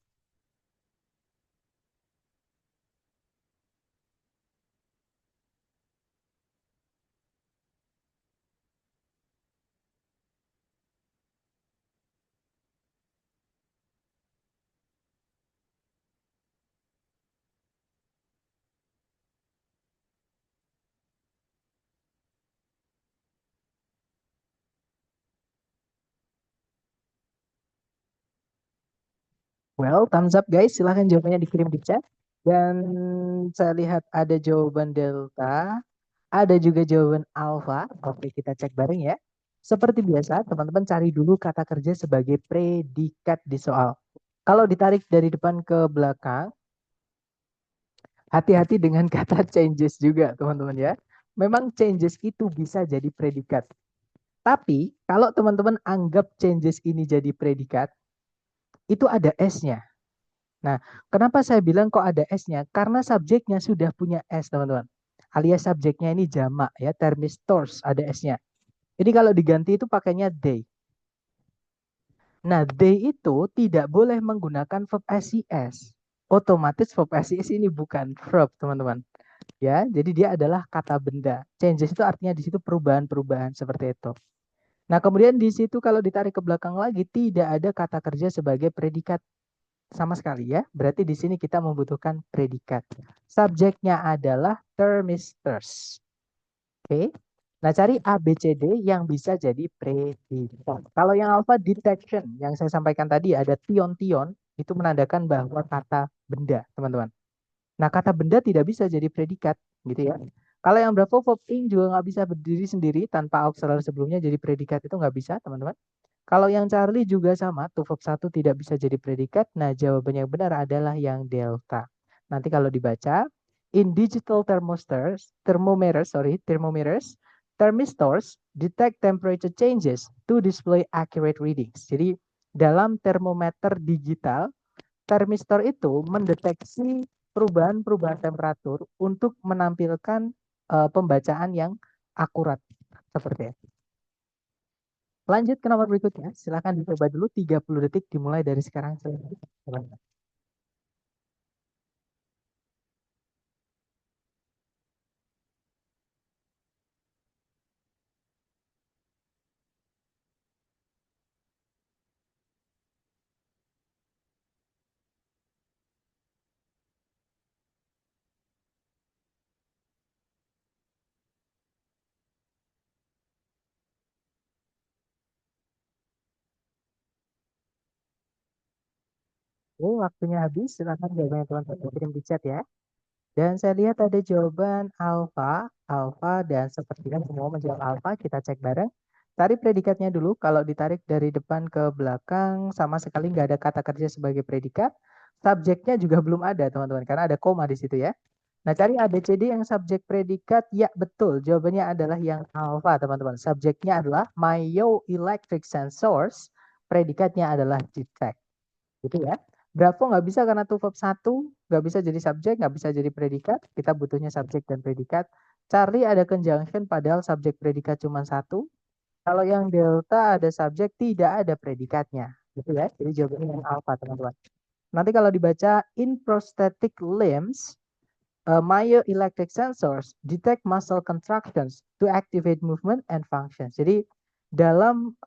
Well, thumbs up guys. Silahkan jawabannya dikirim di chat. Dan saya lihat ada jawaban delta, ada juga jawaban alpha. Oke, kita cek bareng ya. Seperti biasa, teman-teman cari dulu kata kerja sebagai predikat di soal. Kalau ditarik dari depan ke belakang, hati-hati dengan kata changes juga, teman-teman ya. Memang changes itu bisa jadi predikat. Tapi, kalau teman-teman anggap changes ini jadi predikat, itu ada S-nya. Nah, kenapa saya bilang kok ada S-nya? Karena subjeknya sudah punya S, teman-teman. Alias subjeknya ini jamak ya, termistors ada S-nya. Jadi kalau diganti itu pakainya they. Nah, they itu tidak boleh menggunakan verb SIS. Otomatis verb SIS ini bukan verb, teman-teman. Ya, jadi dia adalah kata benda. Changes itu artinya di situ perubahan-perubahan seperti itu. Nah, kemudian di situ kalau ditarik ke belakang lagi tidak ada kata kerja sebagai predikat sama sekali ya. Berarti di sini kita membutuhkan predikat. Subjeknya adalah thermistors. Oke. Nah, cari A, B, C, D yang bisa jadi predikat. Kalau yang alpha detection, yang saya sampaikan tadi ada tion-tion, itu menandakan bahwa kata benda, teman-teman. Nah, kata benda tidak bisa jadi predikat, gitu ya. Kalau yang Bravo verb ing juga nggak bisa berdiri sendiri tanpa auxiliary sebelumnya jadi predikat, itu nggak bisa, teman-teman. Kalau yang Charlie juga sama, to verb 1 tidak bisa jadi predikat. Nah, jawabannya yang benar adalah yang delta. Nanti kalau dibaca, in digital thermometers, thermistors detect temperature changes to display accurate readings. Jadi, dalam termometer digital, termistor itu mendeteksi perubahan-perubahan temperatur untuk menampilkan pembacaan yang akurat seperti itu. Lanjut ke nomor berikutnya. Silakan dicoba dulu 30 detik dimulai dari sekarang. Oke, waktunya habis. Silakan jawabannya teman-teman kirim di chat ya. Dan saya lihat ada jawaban alfa, alfa dan sepertinya semua menjawab alfa. Kita cek bareng. Tarik predikatnya dulu. Kalau ditarik dari depan ke belakang, sama sekali nggak ada kata kerja sebagai predikat. Subjeknya juga belum ada, teman-teman, karena ada koma di situ ya. Nah, cari ABCD yang subjek predikat. Ya, betul. Jawabannya adalah yang alfa, teman-teman. Subjeknya adalah myoelectric sensors. Predikatnya adalah detect. Gitu ya. Bravo nggak bisa karena to verb 1, nggak bisa jadi subjek, nggak bisa jadi predikat. Kita butuhnya subjek dan predikat. Charlie ada conjunction padahal subjek predikat cuma satu. Kalau yang delta ada subjek, tidak ada predikatnya. Gitu ya. Jadi jawabannya yang alpha, teman-teman. Nanti kalau dibaca in prosthetic limbs, myoelectric sensors detect muscle contractions to activate movement and function. Jadi dalam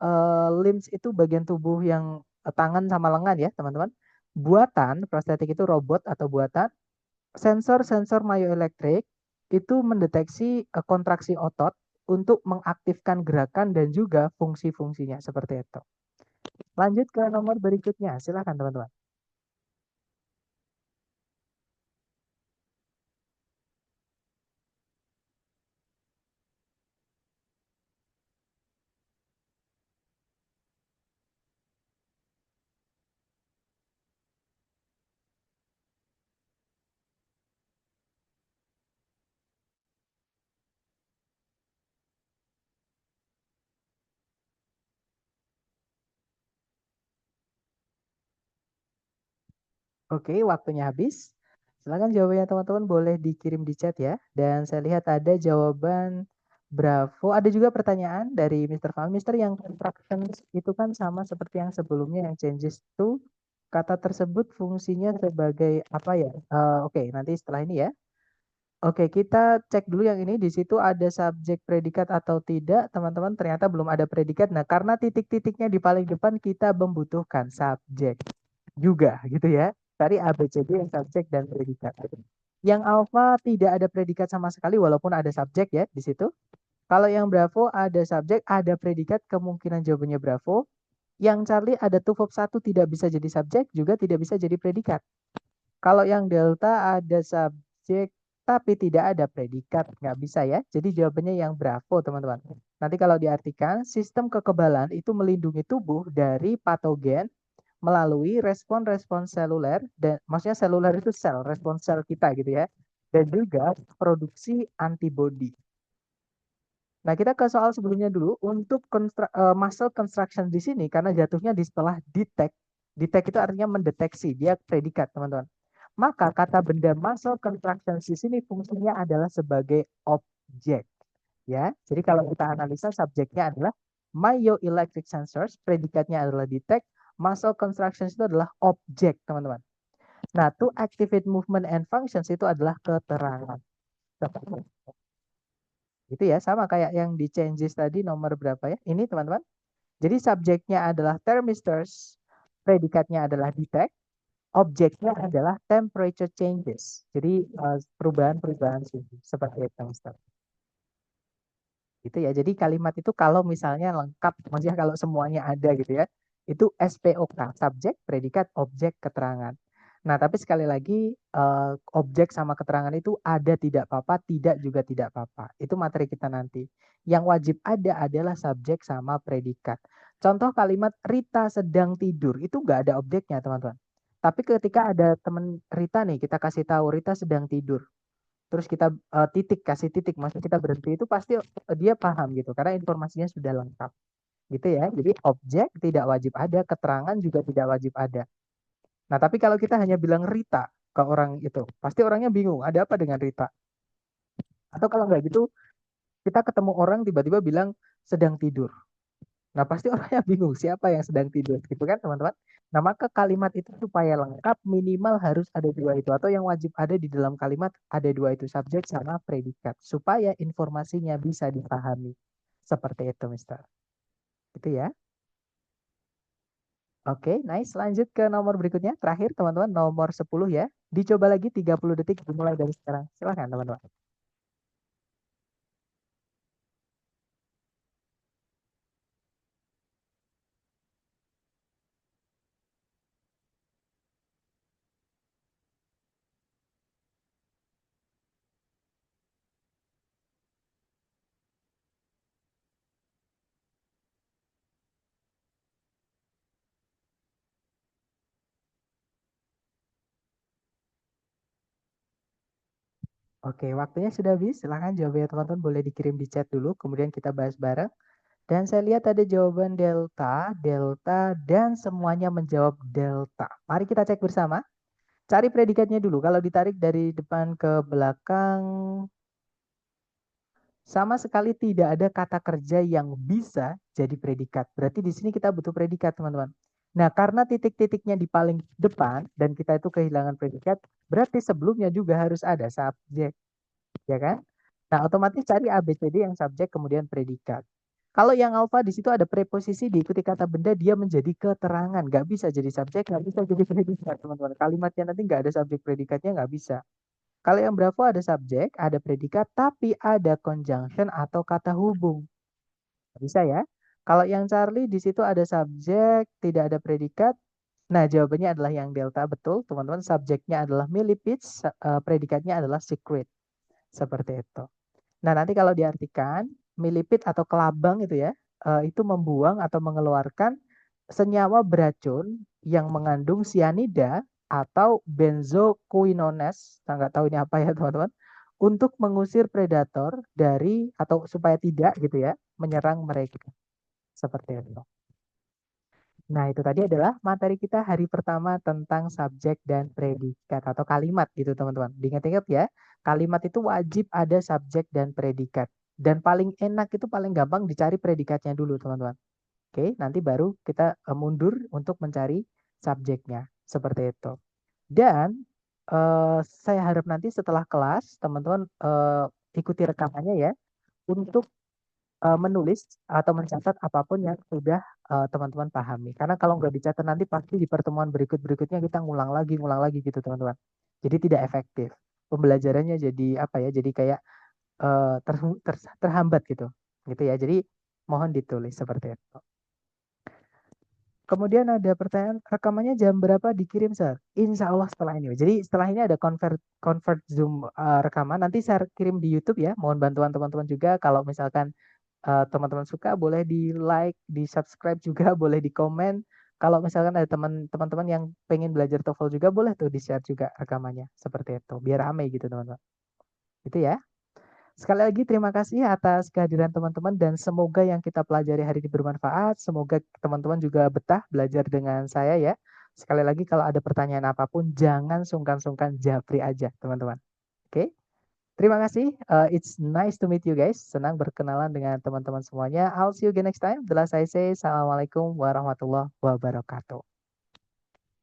limbs itu bagian tubuh yang tangan sama lengan ya teman-teman. Buatan prostetik itu robot atau buatan. Sensor-sensor myoelectric itu mendeteksi kontraksi otot untuk mengaktifkan gerakan dan juga fungsi-fungsinya seperti itu. Lanjut ke nomor berikutnya, silakan teman-teman. Oke, waktunya habis. Silakan jawabannya teman-teman boleh dikirim di chat ya. Dan saya lihat ada jawaban Bravo. Ada juga pertanyaan dari Mr. Val. Mr. yang contractions itu kan sama seperti yang sebelumnya yang changes to. Kata tersebut fungsinya sebagai apa ya? Oke, nanti setelah ini ya. Oke, kita cek dulu yang ini. Di situ ada subjek predikat atau tidak. Teman-teman ternyata belum ada predikat. Nah, karena titik-titiknya di paling depan kita membutuhkan subjek juga gitu ya. Cari ABCD yang subjek dan predikat. Yang alpha tidak ada predikat sama sekali walaupun ada subjek ya di situ. Kalau yang Bravo ada subjek, ada predikat, kemungkinan jawabannya Bravo. Yang Charlie ada to verb 1 tidak bisa jadi subjek, juga tidak bisa jadi predikat. Kalau yang Delta ada subjek tapi tidak ada predikat, nggak bisa ya. Jadi jawabannya yang Bravo, teman-teman. Nanti kalau diartikan, sistem kekebalan itu melindungi tubuh dari patogen melalui respon-respon seluler, dan maksudnya seluler itu sel, respon sel kita gitu ya. Dan juga produksi antibodi. Nah, kita ke soal sebelumnya dulu. Untuk muscle construction di sini, karena jatuhnya di setelah detect. Detect itu artinya mendeteksi, dia predikat, teman-teman. Maka kata benda muscle contraction di sini fungsinya adalah sebagai objek. Ya, jadi kalau kita analisa subjeknya adalah myoelectric sensors, predikatnya adalah detect, muscle constructions itu adalah objek, teman-teman. Nah, to activate movement and functions itu adalah keterangan. Itu ya, sama kayak yang di changes tadi nomor berapa ya? Ini teman-teman. Jadi subjeknya adalah thermistors, predikatnya adalah detect, objeknya adalah temperature changes. Jadi perubahan-perubahan suhu seperti itu, Mister. Gitu ya. Jadi kalimat itu kalau misalnya lengkap, maksudnya kalau semuanya ada gitu ya, itu SPOK, subjek, predikat, objek, keterangan. Nah, tapi sekali lagi objek sama keterangan itu ada tidak apa-apa, tidak juga tidak apa-apa. Itu materi kita nanti. Yang wajib ada adalah subjek sama predikat. Contoh kalimat Rita sedang tidur, itu nggak ada objeknya, teman-teman. Tapi ketika ada teman Rita nih, kita kasih tahu Rita sedang tidur. Terus kita kasih titik, maksudnya kita berhenti, itu pasti dia paham gitu, karena informasinya sudah lengkap. Gitu ya. Jadi objek tidak wajib ada, keterangan juga tidak wajib ada. Nah, tapi kalau kita hanya bilang Rita ke orang itu, pasti orangnya bingung, ada apa dengan Rita? Atau kalau nggak gitu, kita ketemu orang tiba-tiba bilang sedang tidur. Nah, pasti orangnya bingung siapa yang sedang tidur, gitu kan teman-teman? Nah, maka kalimat itu supaya lengkap minimal harus ada dua itu, atau yang wajib ada di dalam kalimat ada dua itu, subjek sama predikat, supaya informasinya bisa dipahami. Seperti itu, Mister. Gitu ya. Oke, nice. Lanjut ke nomor berikutnya. Terakhir, teman-teman, nomor 10 ya. Dicoba lagi 30 detik dimulai dari sekarang. Silakan, teman-teman. Oke, waktunya sudah habis. Silahkan jawabnya teman-teman boleh dikirim di chat dulu, kemudian kita bahas bareng. Dan saya lihat ada jawaban delta, delta, dan semuanya menjawab delta. Mari kita cek bersama. Cari predikatnya dulu. Kalau ditarik dari depan ke belakang, sama sekali tidak ada kata kerja yang bisa jadi predikat. Berarti di sini kita butuh predikat, teman-teman. Nah, karena titik-titiknya di paling depan dan kita itu kehilangan predikat, berarti sebelumnya juga harus ada subjek, ya kan? Nah, otomatis cari ABCD yang subjek kemudian predikat. Kalau yang alfa di situ ada preposisi diikuti kata benda, dia menjadi keterangan. Nggak bisa jadi subjek, nggak bisa jadi predikat, teman-teman. Kalimatnya nanti nggak ada subjek predikatnya, nggak bisa. Kalau yang Bravo ada subjek, ada predikat, tapi ada conjunction atau kata hubung. Bisa ya? Kalau yang Charlie di situ ada subjek, tidak ada predikat. Nah, jawabannya adalah yang delta, betul. Teman-teman, subjeknya adalah millipedes, predikatnya adalah secret. Seperti itu. Nah, nanti kalau diartikan, millipede atau kelabang itu ya, itu membuang atau mengeluarkan senyawa beracun yang mengandung sianida atau benzoquinones, saya nggak tahu ini apa ya teman-teman, untuk mengusir predator dari atau supaya tidak gitu ya menyerang mereka. Seperti itu. Nah, itu tadi adalah materi kita hari pertama tentang subjek dan predikat atau kalimat gitu teman-teman. Diingat-ingat ya, kalimat itu wajib ada subjek dan predikat. Dan paling enak itu paling gampang dicari predikatnya dulu teman-teman. Oke, nanti baru kita mundur untuk mencari subjeknya. Seperti itu. Dan saya harap nanti setelah kelas teman-teman ikuti rekamannya ya untuk menulis atau mencatat apapun yang sudah teman-teman pahami. Karena kalau nggak dicatat nanti pasti di pertemuan berikutnya kita ngulang lagi gitu teman-teman. Jadi tidak efektif. Pembelajarannya jadi apa ya? Jadi kayak terhambat gitu. Gitu ya. Jadi mohon ditulis seperti itu. Kemudian ada pertanyaan, rekamannya jam berapa dikirim, Sir? Insya Allah setelah ini. Jadi setelah ini ada convert Zoom rekaman. Nanti saya kirim di YouTube ya. Mohon bantuan teman-teman juga. Kalau misalkan teman-teman suka, boleh di like, di subscribe juga, boleh di komen. Kalau misalkan ada teman-teman yang pengen belajar TOEFL juga, boleh tuh di share juga rekamannya. Seperti itu. Biar rame gitu teman-teman. Itu ya. Sekali lagi terima kasih atas kehadiran teman-teman dan semoga yang kita pelajari hari ini bermanfaat. Semoga teman-teman juga betah belajar dengan saya ya. Sekali lagi kalau ada pertanyaan apapun jangan sungkan-sungkan japri aja teman-teman. Oke. Terima kasih. It's nice to meet you guys. Senang berkenalan dengan teman-teman semuanya. I'll see you again next time. Setelah saya say, Assalamualaikum warahmatullahi wabarakatuh.